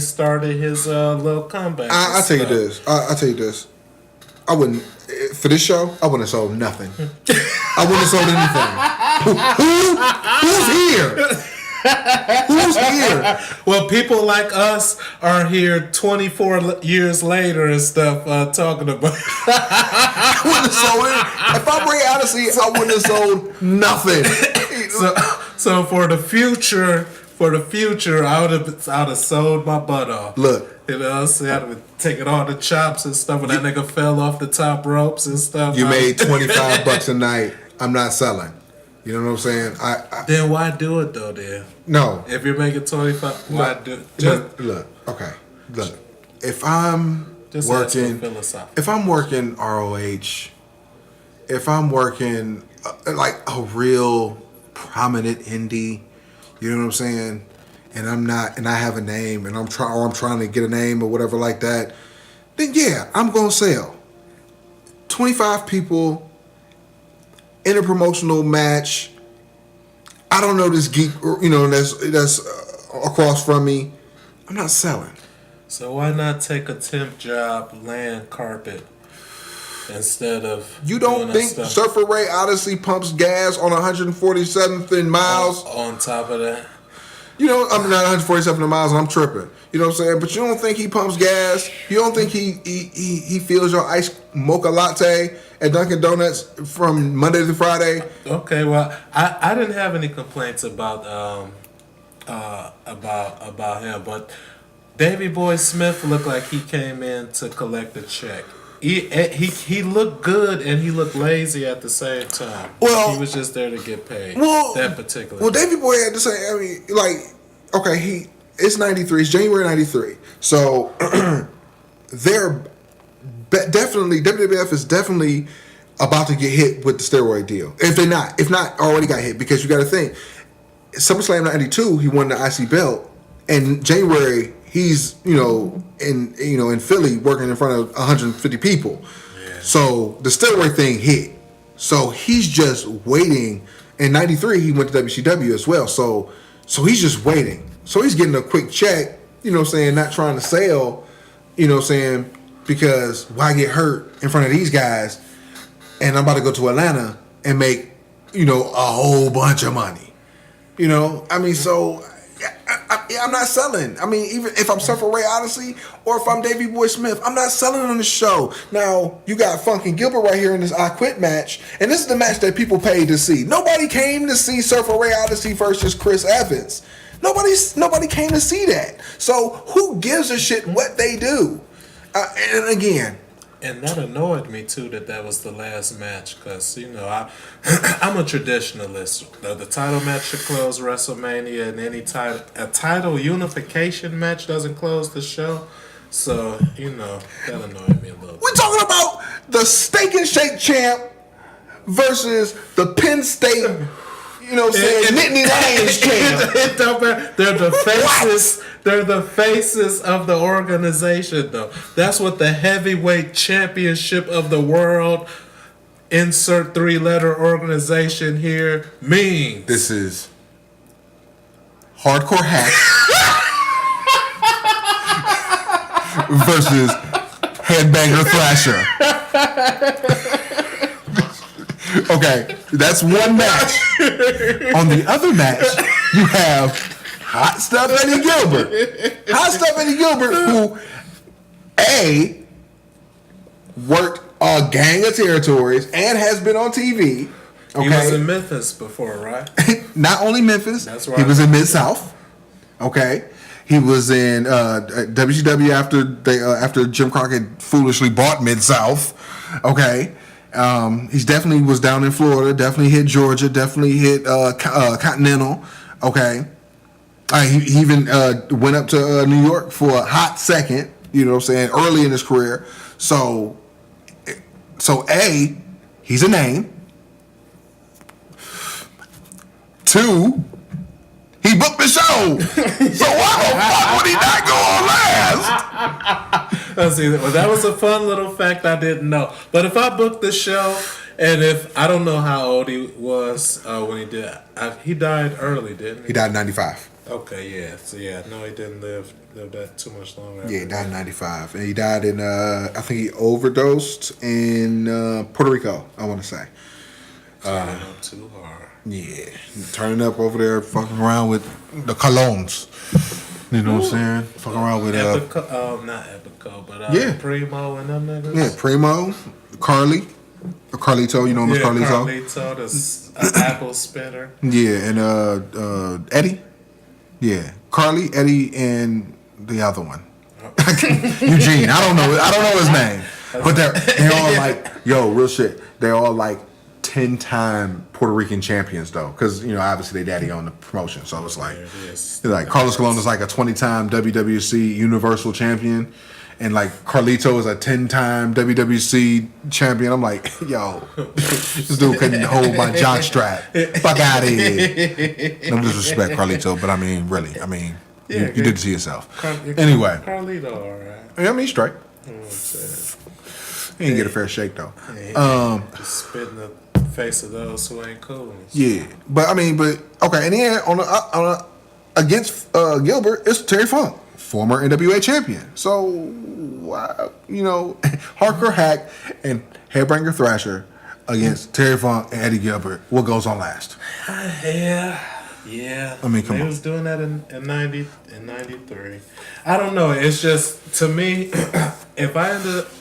started his little comeback. I'll tell you this. I'll tell you this. I wouldn't, for this show, I wouldn't have sold nothing. I wouldn't have sold anything. Who's here? Who's here? Well, people like us are here 24 years later and stuff talking about. I wouldn't have sold it. If I bring Odyssey, I wouldn't have sold nothing. So for the future, I would have sold my butt off. Look. You know, so I would taking all the chops and stuff when that nigga fell off the top ropes and stuff. You made $25 a night. I'm not selling. You know what I'm saying? Then why do it though? Then no. If you're making 25, why do it? Just look. Okay. Look. If I'm working ROH, if I'm working like a real prominent indie, you know what I'm saying? And I have a name, and I'm trying to get a name or whatever like that, then yeah, I'm gonna sell. 25 people in a promotional match. I don't know this geek, you know, that's across from me. I'm not selling. So why not take a temp job, land carpet, instead of you don't think Surfer Ray Odyssey pumps gas on 147th and Miles? On top of that. You know, I'm not 147 miles and I'm tripping. You know what I'm saying? But you don't think he pumps gas? You don't think he fills your iced mocha latte at Dunkin' Donuts from Monday to Friday? Okay, well, I didn't have any complaints about him, but Davey Boy Smith looked like he came in to collect a check. He looked good and he looked lazy at the same time. Well, he was just there to get paid. Well, that particular. Well, Davey Boy had to say. I mean, like, okay, it's 93. It's January 93. So they're definitely WWF is definitely about to get hit with the steroid deal. If not already got hit, because you got to think, SummerSlam 92, he won the IC belt, and January. He's, in Philly working in front of 150 people. Yeah. So the steroid thing hit. So he's just waiting. In 93, he went to WCW as well. So he's just waiting. So he's getting a quick check, not trying to sell, because why get hurt in front of these guys? And I'm about to go to Atlanta and make, a whole bunch of money. So I'm not selling. I mean, even if I'm Surfer Ray Odyssey or if I'm Davey Boy Smith, I'm not selling on the show. Now, you got Funky Gilbert right here in this I Quit match, and this is the match that people paid to see. Nobody came to see Surfer Ray Odyssey versus Chris Evans. Nobody came to see that. So who gives a shit what they do? And again, and that annoyed me too that was the last match, because I'm a traditionalist. The title match should close WrestleMania, and a title unification match doesn't close the show. So that annoyed me a little. We're talking about the Steak and Shake champ versus the Penn State. Nittany Lions champ. They're the faces. They're the faces of the organization, though. That's what the heavyweight championship of the world, insert 3-letter organization here, means. This is Hardcore Hack versus Headbanger Thrasher. Okay, that's one match. On the other match, you have Hot Stuff Eddie Gilbert. Hot Stuff Eddie Gilbert, who, A, worked a gang of territories and has been on TV. Okay? He was in Memphis before, right? Not only Memphis. That's right. He was in Mid-South. Okay. He was in WCW after Jim Crockett foolishly bought Mid-South. Okay. He's definitely was down in Florida, definitely hit Georgia, definitely hit Continental. Okay. He even went up to New York for a hot second, early in his career. So A, he's a name. 2, he booked the show. So why the fuck would he not go on last? Let's see. Well, that was a fun little fact I didn't know. But if I book the show And if I don't know how old he was when he did, he died early, didn't he? He died in 95. Okay, yeah. So yeah, no, he didn't live that too much longer. Yeah, he died in 95. And he died in, I think he overdosed in Puerto Rico, I want to say. Turning up too hard. Yeah, turning up over there, fucking around with the colognes. You know what I'm saying? Fucking around with, not Epico, but Primo and them niggas. Yeah, Primo, Carly. Or Carlito, you know him as Carlito. Carlito, the apple spinner. Yeah, and Eddie. Yeah, Carly, Eddie, and the other one, Eugene. I don't know his name, but they're all like, yo, real shit. They're all like 10-time Puerto Rican champions though, because obviously they daddy on the promotion, so it's like, Carlos Colon is like a 20-time WWC Universal Champion. And like Carlito is a 10-time WWC champion. I'm like, yo, this dude couldn't hold my jock strap. Fuck out of here. No disrespect, Carlito, but I mean, really, you did it to yourself. Anyway, Carlito, all right. I mean, straight. He didn't get a fair shake though. Just spit in the face of those who ain't cool. Yeah, but okay. And then against Gilbert, it's Terry Funk, former NWA champion. So, Hardcore Hack and Headbanger Thrasher against Terry Funk and Eddie Gilbert. What goes on last? Yeah. I mean, come on. He was doing that in 93. I don't know. It's just, to me, if I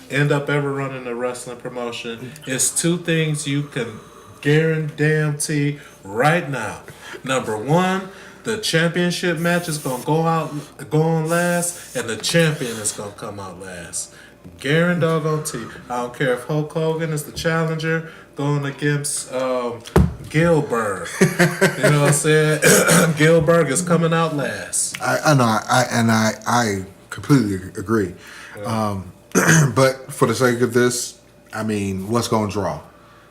end up ever running a wrestling promotion, it's two things you can guarantee right now. Number one, the championship match is gonna go on last, and the champion is gonna come out last. Guarantee. I don't care if Hulk Hogan is the challenger going against Gilbert. You know what I'm saying? Gilbert is coming out last. I know, I completely agree. But for the sake of this, what's gonna draw?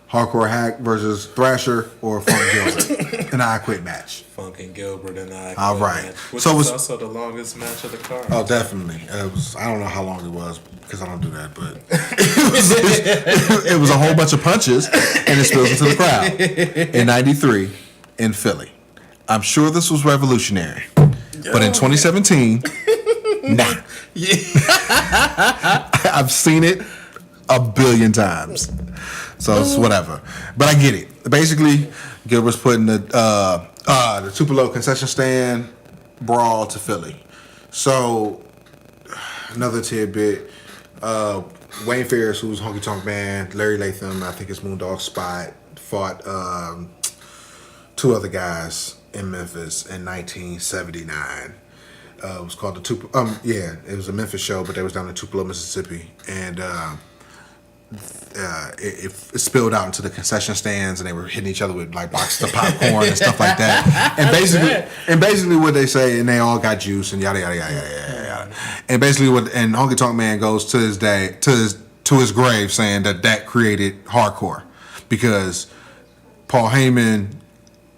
Hardcore Hack versus Thrasher or Funk Gilbert in an I Quit match? Funk and Gilbert in an I Quit all right. match. Which is also the longest match of the card. Oh, definitely. I don't know how long it was because I don't do that, but it was a whole bunch of punches and it spills into the crowd. In 93 in Philly. I'm sure this was revolutionary. But in 2017, nah. I've seen it a billion times. So it's whatever. But I get it. Basically, Gilbert's putting the Tupelo concession stand brawl to Philly. So, another tidbit. Wayne Ferris, who's Honky Tonk Man, Larry Latham, I think it's Moondog Spot, fought two other guys in Memphis in 1979. It was called the Tupelo. It was a Memphis show, but they was down in Tupelo, Mississippi, and it spilled out into the concession stands, and they were hitting each other with like boxes of popcorn and stuff like that. And basically, what they say, and they all got juice and yada yada yada yada yada. And basically, and Honky Tonk Man goes to his day to his grave saying that created hardcore because Paul Heyman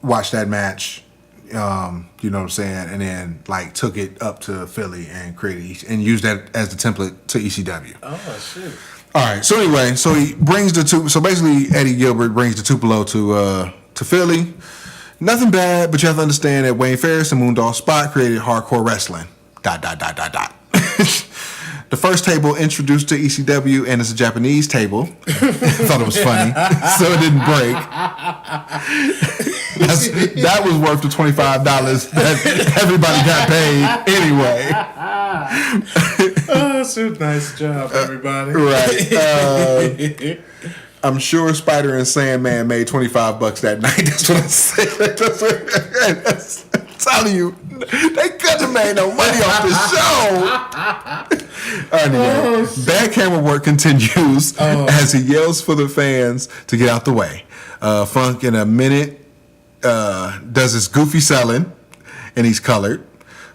watched that match. You know what I'm saying, and then like took it up to Philly and created and used that as the template to ECW. Oh shit! All right. So anyway, so he brings So basically, Eddie Gilbert brings the Tupelo to Philly. Nothing bad, but you have to understand that Wayne Ferris and Moondog Spot created hardcore wrestling. ... The first table introduced to ECW, and it's a Japanese table. I thought it was funny, so it didn't break. That was worth the $25 that everybody got paid anyway. Oh, shoot, nice job, everybody. Right. I'm sure Spider and Sandman made $25 that night. That's what I said. I'm telling you, they couldn't have made no money off the show. Anyway, bad camera work continues as he yells for the fans to get out the way. Funk in a minute does his goofy selling, and he's colored.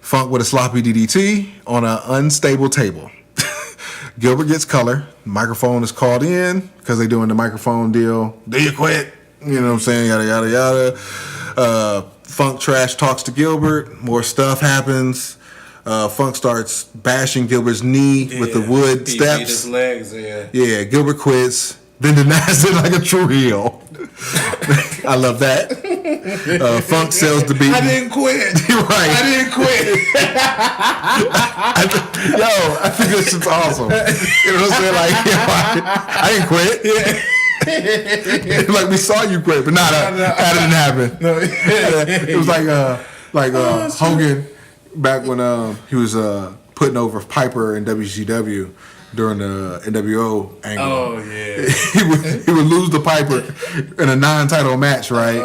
Funk with a sloppy DDT on an unstable table. Gilbert gets color. Microphone is called in because they're doing the microphone deal. Do you quit? You know what I'm saying? Yada, yada, yada. Funk trash talks to Gilbert. More stuff happens. Funk starts bashing Gilbert's knee with the wood steps. Beat his legs, yeah. Yeah, Gilbert quits. then denies it like a true heel. I love that. Funk sells the beat. I didn't quit. You're right. I didn't quit. I think this shit's awesome. You know what I'm saying? Like, I didn't quit. Yeah. Like, we saw you quit, but that didn't happen. No. It was like Hogan back when he was putting over Piper in WCW during the NWO angle. Oh yeah. he would lose the Piper in a non-title match, right?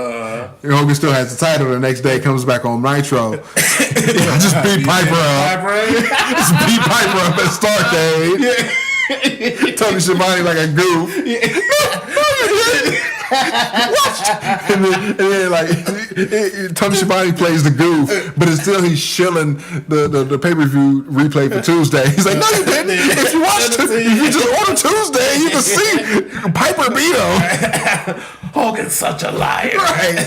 And Hogan still has the title. The next day comes back on Nitro. Just beat Piper up. Just beat Piper up at Starcade. Yeah. Tony Schiavone like a goof. Yeah. And then like Tony Schiavone plays the goof, but it's still he's shilling the pay-per-view replay for Tuesday. He's like, no, you didn't. If you just order Tuesday, you can see Piper beat him. Hogan's such a liar. Right.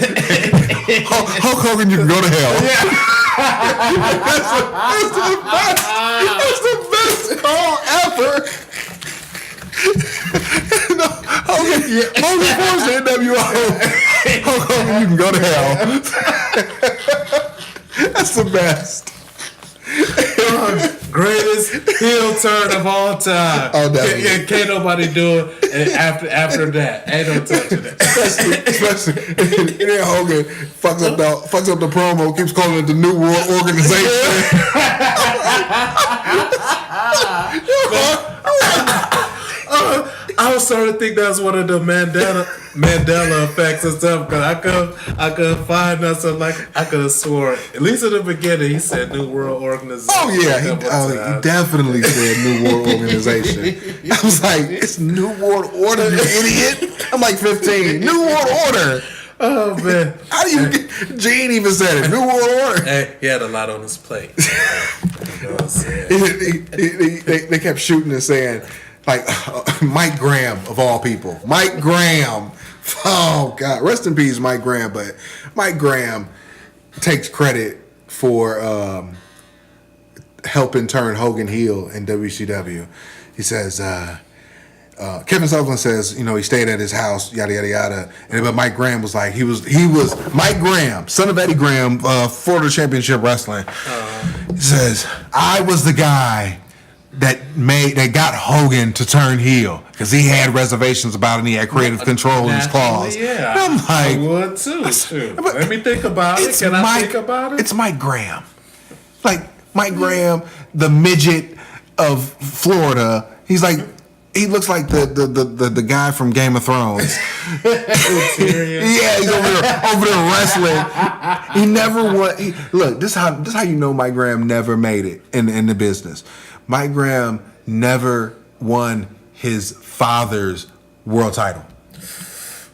Hulk Hogan, you can go to hell. Yeah. That's the best call ever. No, Hogan forced the NWO. Hulk Hogan, you can go to hell. That's the best. Greatest heel turn of all time. Oh, definitely. Can't nobody do it after that. Ain't no touching it. Especially and then Hogan fucks up the promo, keeps calling it the New World Organization. I was starting to think that's one of the Mandela effects and stuff, because I couldn't find nothing. Like, I could have swore, at least in the beginning, he said New World Organization. Oh yeah, he definitely said New World Organization. I was like, it's New World Order, you idiot. I'm like 15. New World Order. Oh man, how do you get, Gene even said it, New World Order. Hey, he had a lot on his plate. You know what I'm saying? They kept shooting and saying, like, Mike Graham of all people. Mike Graham. Oh God, rest in peace, Mike Graham. But Mike Graham takes credit for helping turn Hogan heel in WCW. He says, Kevin Sullivan says, he stayed at his house, yada yada yada. But Mike Graham was like, he was Mike Graham, son of Eddie Graham, Florida Championship Wrestling. He says, I was the guy that got Hogan to turn heel because he had reservations about it and he had creative control in his claws. Yeah, I'm like, I would too. Let me think about it. Can I think about it? It's Mike Graham. Like, Mike Graham, the midget of Florida. He's like, he looks like the guy from Game of Thrones. Yeah, he's over there wrestling. He never won. Look, this is how you know Mike Graham never made it in the business. Mike Graham never won his father's world title.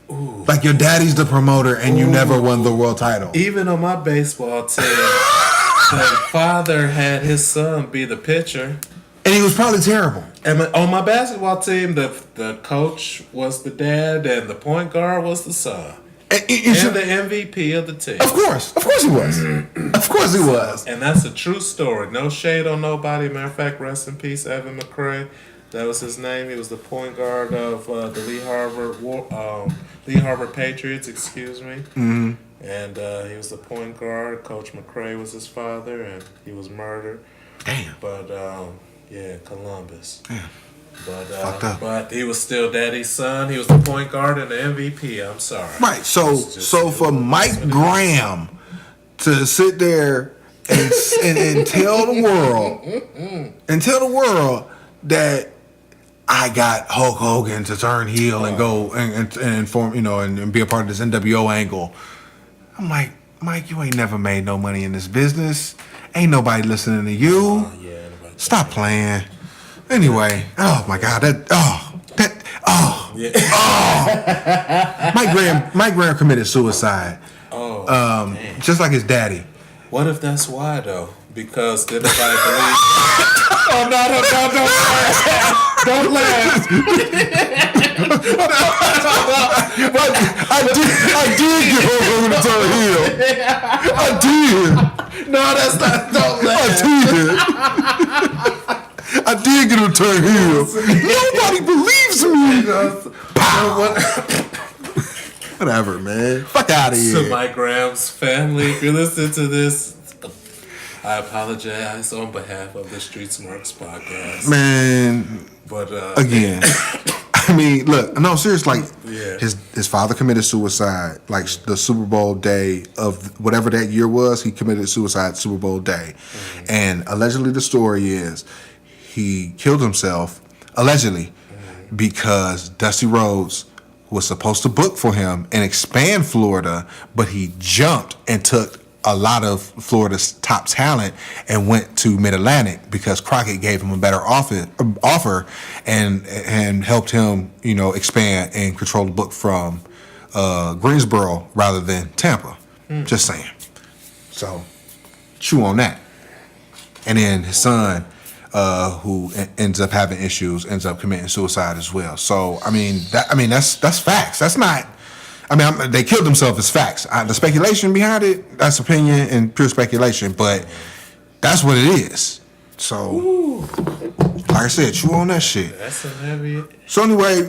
Ooh. Like, your daddy's the promoter and you never won the world title. Even on my baseball team, the father had his son be the pitcher. And he was probably terrible. And on my basketball team, the coach was the dad and the point guard was the son. And the MVP of the team. Of course he was. Of course he was. And that's a true story. No shade on nobody. Matter of fact, rest in peace, Evan McCray. That was his name. He was the point guard of the Lee Harvard Patriots. Excuse me. Mm-hmm. And he was the point guard. Coach McCray was his father, and he was murdered. Damn. But Columbus. Damn. But he was still daddy's son. He was the point guard and the MVP. I'm sorry. Right. So for Mike Graham to sit there and tell the world that I got Hulk Hogan to turn heel and go and form, and be a part of this NWO angle. I'm like, Mike, you ain't never made no money in this business. Ain't nobody listening to you. Stop playing. Anyway, oh my God, Mike Graham committed suicide. Just like his daddy. What if that's why though? Because did nobody believe? Oh no! Don't laugh! I did get Hogan to turn heel. I did. No, that's not. Don't laugh. I did get him to turn heel. Nobody believes me. Whatever, man. Fuck out of here. To my Grams family, if you're listening to this, I apologize on behalf of the Street Smarks podcast. Man, but again, I mean, look, no, seriously, like, yeah. his father committed suicide, like, the Super Bowl day of whatever that year was, he committed suicide Super Bowl day. Mm-hmm. And allegedly the story is he killed himself, allegedly, because Dusty Rhodes was supposed to book for him and expand Florida, but he jumped and took a lot of Florida's top talent and went to Mid-Atlantic because Crockett gave him a better offer and helped him, you know, expand and control the book from Greensboro rather than Tampa. Just saying. So, chew on that. And then his son, who ends up having issues, ends up committing suicide as well. So, that's facts. That's not. They killed themselves as facts. The speculation behind it, that's opinion and pure speculation, but that's what it is. So, like I said, chew on that shit. That's a heavy. So anyway,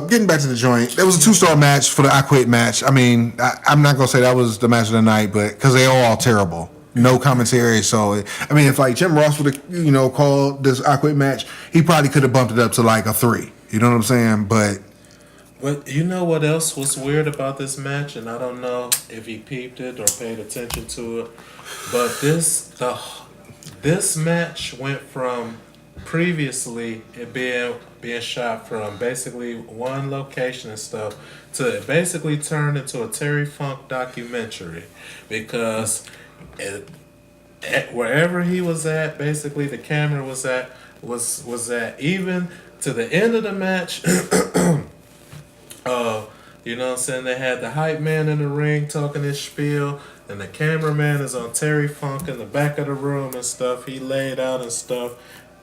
getting back to the joint, there was a 2-star match for the I Quit match. I mean, I'm not gonna say that was the match of the night, but because they all terrible. No commentary. So, I mean, if like Jim Ross would have, you know, called this I Quit match, he probably could have bumped it up to like a 3. You know what I'm saying? But you know what else was weird about this match, and I don't know if he peeped it or paid attention to it, but this match went from previously it being shot from basically one location and stuff to it basically turned into a Terry Funk documentary because wherever he was at, basically the camera was at even to the end of the match. You know what I'm saying? They had the hype man in the ring talking his spiel, and the cameraman is on Terry Funk in the back of the room and stuff. He laid out and stuff,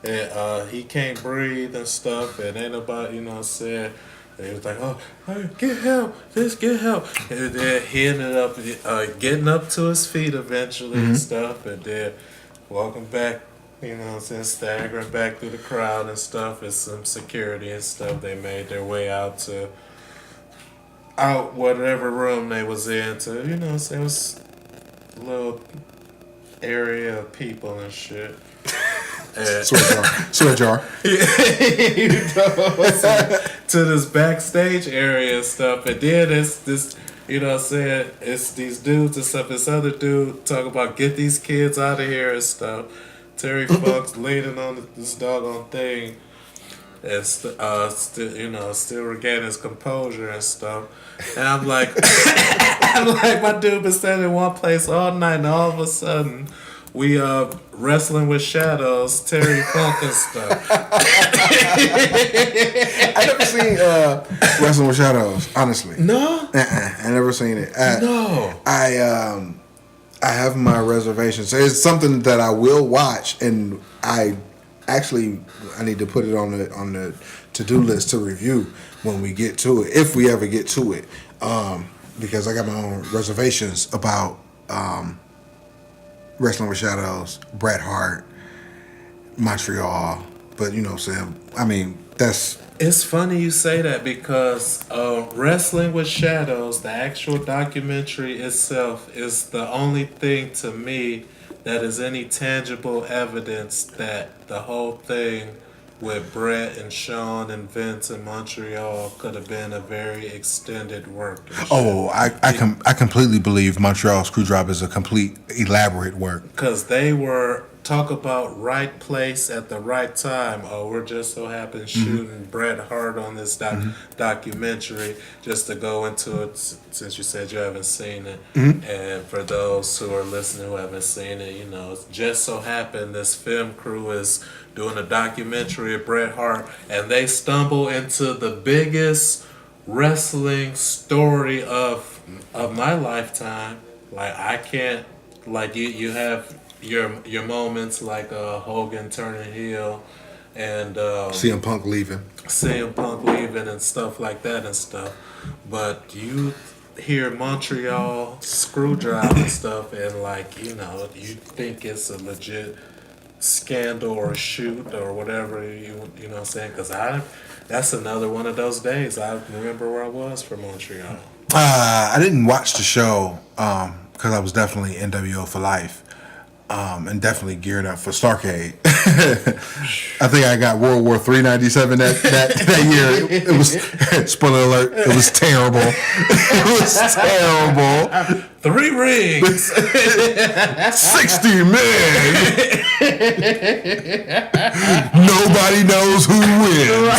and he can't breathe and stuff, and ain't nobody, you know what I'm saying? And he was like, oh, hey, get help, just get help. And then he ended up getting up to his feet eventually and stuff, and then walking back, you know what I'm saying, staggering back through the crowd and stuff, and some security and stuff. They made their way out whatever room they was in to, you know what I'm saying, it was a little area of people and shit. Sweat jar. You know, to this backstage area and stuff, and then it's this, you know what I'm saying, it's these dudes and stuff, this other dude talking about get these kids out of here and stuff. Terry Funk's leaning on this doggone thing and still regaining his composure and stuff. And I'm like, my dude been standing in one place all night, and all of a sudden, we wrestling with shadows, Terry Funk and stuff. I never seen Wrestling with Shadows, honestly. No, I never seen it. No, I have my reservations. It's something that I will watch, and I need to put it on the to-do list to review when we get to it, if we ever get to it, because I got my own reservations about Wrestling with Shadows, Bret Hart, Montreal. But you know what I'm saying? I mean, it's funny you say that because Wrestling with Shadows, the actual documentary itself, is the only thing to me that is any tangible evidence that the whole thing with Bret and Shawn and Vince in Montreal could have been a very extended work. Oh, I completely believe Montreal Screwjob is a complete elaborate work. Because they were, talk about right place at the right time. Oh, we're just so happen shooting Bret Hart on this documentary, just to go into it, since you said you haven't seen it. And for those who are listening who haven't seen it, you know, it's just so happened this film crew is doing a documentary of Bret Hart, and they stumble into the biggest wrestling story of my lifetime. Like, I can't, like, you have your moments like Hogan turning heel and CM Punk leaving and stuff like that and stuff, but you hear Montreal Screwjob and stuff, and like, you know, you think it's a legit scandal or shoot or whatever you know what I'm saying? Because that's another one of those days. I remember where I was from Montreal. I didn't watch the show because I was definitely NWO for life. And definitely geared up for Starcade. I think I got World War III '97 that year. It was spoiler alert. It was terrible. It was terrible. 3 rings, 60 men. Nobody knows who wins.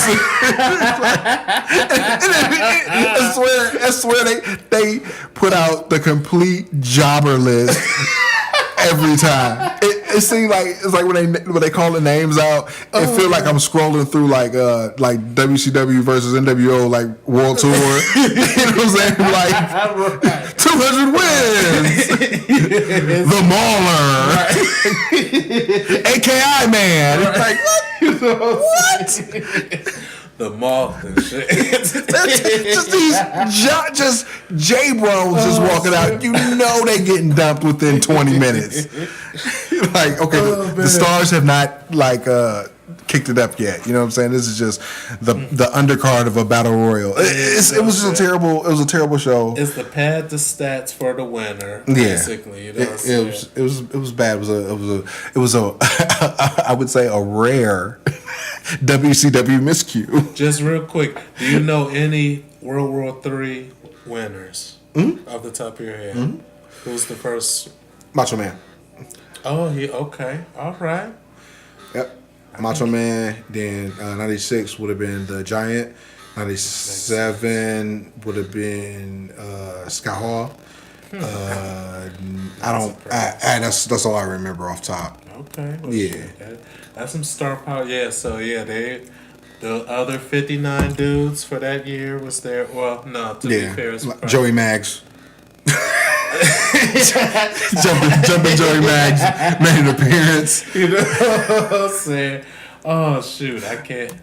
I swear they put out the complete jobber list. Every time, it seemed like it's like when they call the names out, it feel like I'm scrolling through like WCW versus NWO like World Tour. You know what I'm saying? Like 200 wins, the Mauler, AKI man. It's like what? You know what? The moth and shit. just Jabroni just walking out. You know they getting dumped within 20 minutes. Like, okay, the stars have not like kicked it up yet. You know what I'm saying? This is just the undercard of a battle royal. It was just a terrible. It was a terrible show. It's the pad the stats for the winner. Basically, you know it was bad. It was a I would say a rare WCW miscue. Just real quick, do you know any World War III winners off the top of your head? Mm-hmm. Who was the first? Macho Man. Oh, okay. All right. Yep. Macho Man. Then 96 would have been the Giant. 97 would have been Scott Hall. That's all I remember off top. Okay. Well, yeah. That's some star power. Yeah. So yeah, the other 59 dudes for that year was there. Well, no. To be fair, it's Joey Maggs. jumping Joey Maggs made an appearance. You know what I'm saying? Oh shoot, I can't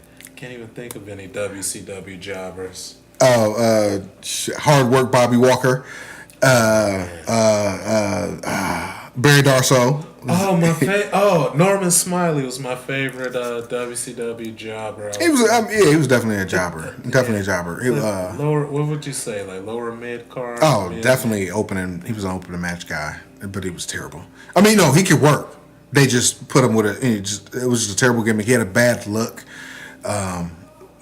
even think of any WCW jobbers. Oh, hard work Bobby Walker. Barry Darsow. Oh, Norman Smiley was my favorite WCW jobber. He was definitely a jobber. Definitely a jobber. Lower, what would you say, like lower mid card? Oh, definitely opening. He was an opening match guy, but he was terrible. I mean, no, he could work. They just put him with it was just a terrible gimmick. He had a bad look.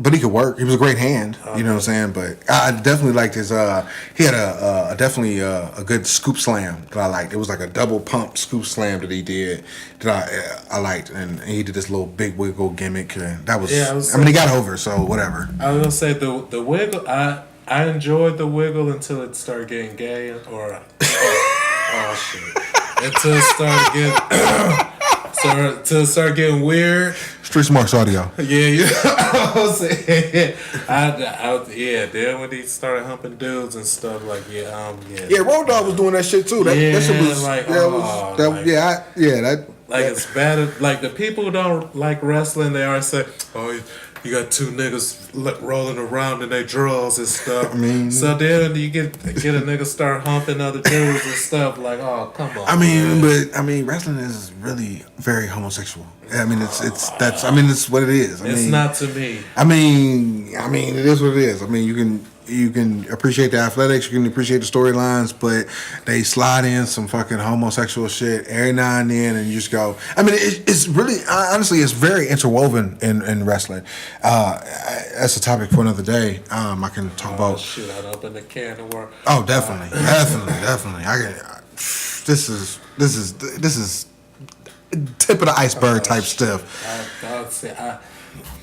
But he could work. He was a great hand. You know what I'm saying? But I definitely liked his. He had a good scoop slam that I liked. It was like a double pump scoop slam that he did that I liked, and he did this little big wiggle gimmick. That was. Yeah, I mean, he got over, so whatever. I was gonna say the wiggle. I enjoyed the wiggle until it started getting gay or oh shit. Until it started getting. To start getting weird. Street Smarts Audio. Yeah. I was saying, then when he started humping dudes and stuff, like, yeah. Yeah, Road Dogg was doing that shit too. That shit was, like, it's bad. Like, the people who don't like wrestling, they always say, oh, you got two niggas rolling around in their drawers and stuff. I mean, so then you get a nigga start humping other dudes and stuff. Like, oh, come on. I mean, wrestling is really very homosexual. I mean, it's what it is. It's not to me. I mean, it is what it is. I mean, you can appreciate the athletics, you can appreciate the storylines, but they slide in some fucking homosexual shit every now and then, and you just go. I mean, it's really, honestly, it's very interwoven in wrestling. That's a topic for another day. I can talk about. Shit, I'd open the can of work. Oh, definitely. This is tip of the iceberg type stuff.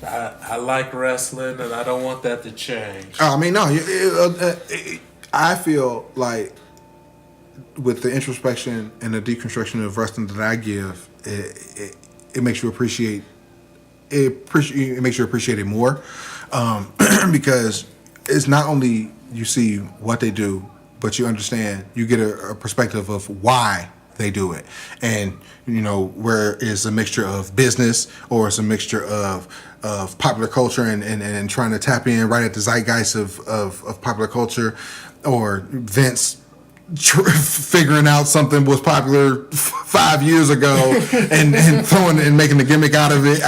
I like wrestling, and I don't want that to change. I mean, no. I feel like with the introspection and the deconstruction of wrestling that I give, it makes you appreciate it. It makes you appreciate it more because it's not only you see what they do, but you understand. You get a perspective of why they do it, and where is a mixture of business or it's a mixture of popular culture and trying to tap in right at the zeitgeist of popular culture, or Vince figuring out something was popular 5 years ago and throwing and making the gimmick out of it.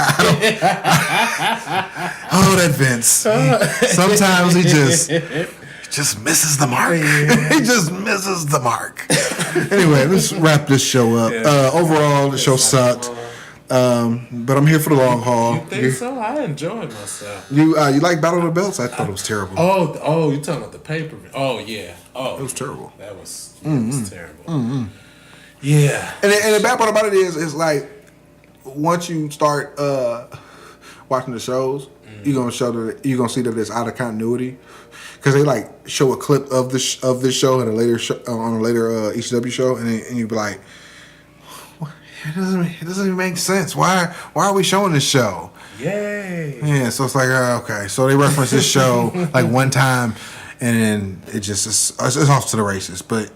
Oh, that Vince. Sometimes he just misses the mark. He just misses the mark. Anyway, let's wrap this show up. Overall, the show sucked. But I'm here for the long haul. You think so? I enjoyed myself. You like Battle of the Belts? I thought it was terrible. Oh, you talking about the pay-per-view? Oh, yeah. Oh, it was terrible. That was terrible. Mm-hmm. Yeah. And the bad part about it is like once you start watching the shows, you're gonna see that it's out of continuity because they like show a clip of this show at a later on a later ECW show, and you be like, it doesn't even make sense. Why are we showing this show? Yay! Yeah, so it's like okay, so they reference this show like one time, and then it's off to the races. But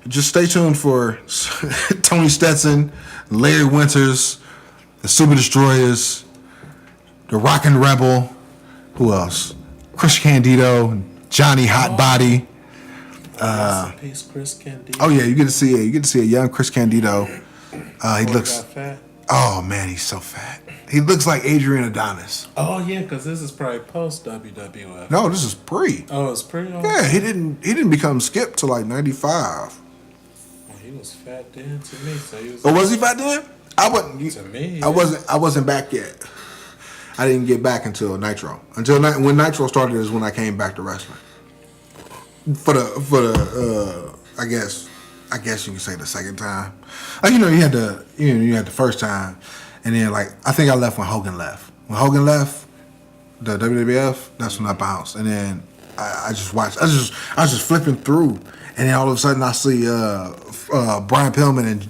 just stay tuned for Tony Stetson, Larry Winters, the Super Destroyers, the Rockin' Rebel. Who else? Chris Candido, Johnny Hot Body. Rest in peace, Chris Candido. Oh yeah, you get to see a young Chris Candido. He looks. Got fat. Oh man, he's so fat. He looks like Adrian Adonis. Oh yeah, because this is probably post WWF. No, this is pre. Oh, it's pretty old. Yeah, he didn't become Skip till like 95. Well, he was fat then to me, so he was. Or was he fat then? I wasn't. To me, yeah. I wasn't back yet. I didn't get back until Nitro. When Nitro started is when I came back to wrestling. For the I guess you can say the second time. Like you had the first time, and then like I think I left when Hogan left. When Hogan left the WWF, that's when I bounced, and then I just watched. I was just flipping through, and then all of a sudden I see Brian Pillman and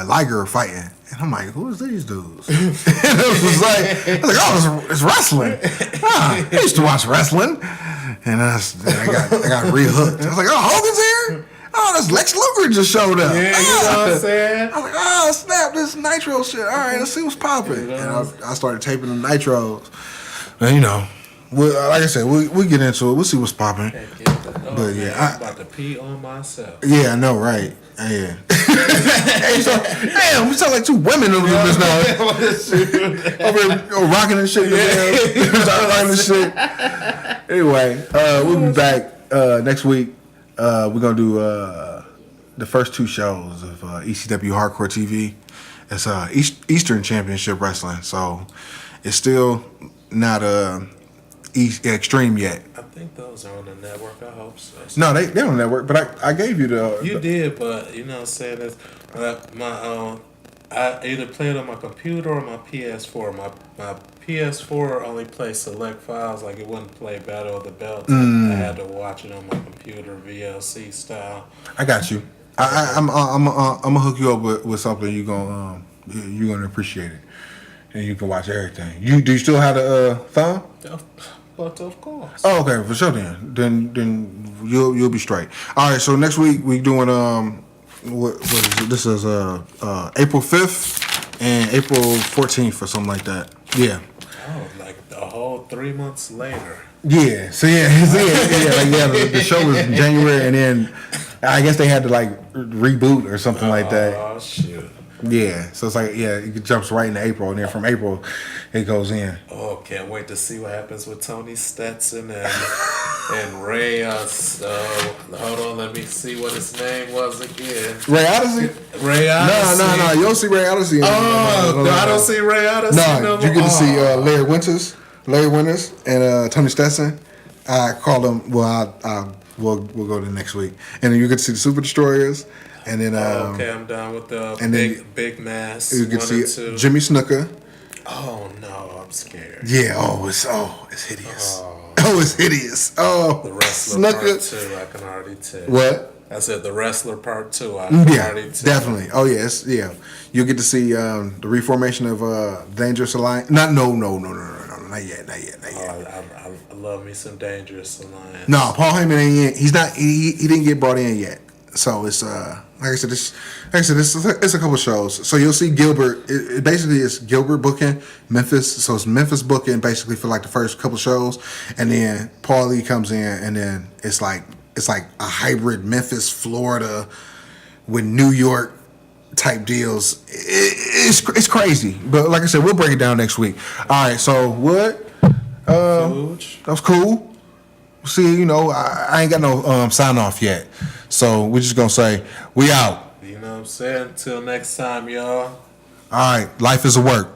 Liger fighting. And I'm like, who is these dudes? And it was like, oh, it's wrestling. I used to watch wrestling. And I got re-hooked. I was like, oh, Hogan's here? Oh, that's Lex Luger just showed up. Yeah, you know what I'm saying? I was like, oh, snap, this Nitro shit. All right, let's see what's popping. And I started taping the Nitros. And, like I said, we'll get into it. We'll see what's popping. But yeah, I'm about to pee on myself. Yeah, I know, right? Yeah. Damn, we sound like two women over this now. Over rocking and shit. Rocking and shit. Anyway, we'll be back next week. We're gonna do the first two shows of ECW Hardcore TV. It's Eastern Championship Wrestling, so it's still not extreme yet. I think those are on the network. I hope so. No, they're on the network, but I gave you the... You did, but you know what I'm saying? Is I either play it on my computer or my PS4. My PS4 only plays select files, like it wouldn't play Battle of the Belts. I had to watch it on my computer, VLC style. I got you. I'm gonna hook you up with something you're gonna appreciate it, and you can watch everything. Do you still have the thumb? But of course. Oh, okay, for sure. Then you'll be straight. All right. So next week we doing what is it? This is April 5th and April 14th or something like that. Yeah. Oh, like a whole 3 months later. Yeah. So the show was in January, and then I guess they had to like reboot or something like that. Oh shoot. Yeah, so it's like it jumps right into April, and then from April, it goes in. Oh, can't wait to see what happens with Tony Stetson and Ray. Hold on, let me see what his name was again. Ray Odyssey. Ray Odyssey. No, you don't see Ray Odyssey. I don't see Ray Odyssey. No, you get to see Larry Winters, and Tony Stetson. I call them. Well, we'll go to next week, and then you get to see the Super Destroyers. And then, okay, I'm done with the big mass. You can see Jimmy Snuka. Oh no, I'm scared. Yeah. It's hideous. It's hideous. Oh, the wrestler part 2. I can already tell. What? I said the wrestler part 2. I can already tell. Definitely. Oh yes, yeah. You'll get to see the reformation of Dangerous Alliance. No, not yet. I love me some Dangerous Alliance. No, Paul Heyman ain't in. He's not. He didn't get brought in yet. So it's like I said, it's a couple shows. So you'll see Gilbert. It basically is Gilbert booking Memphis. So it's Memphis booking basically for like the first couple shows, and then Paul Lee comes in, and then it's it's like a hybrid Memphis, Florida with New York type deals. It's crazy. But like I said, we'll break it down next week. All right, so what? That was cool. See, you know, I ain't got no sign off yet. So we're just gonna say we out. You know what I'm saying? Until next time, y'all. All right, life is a work.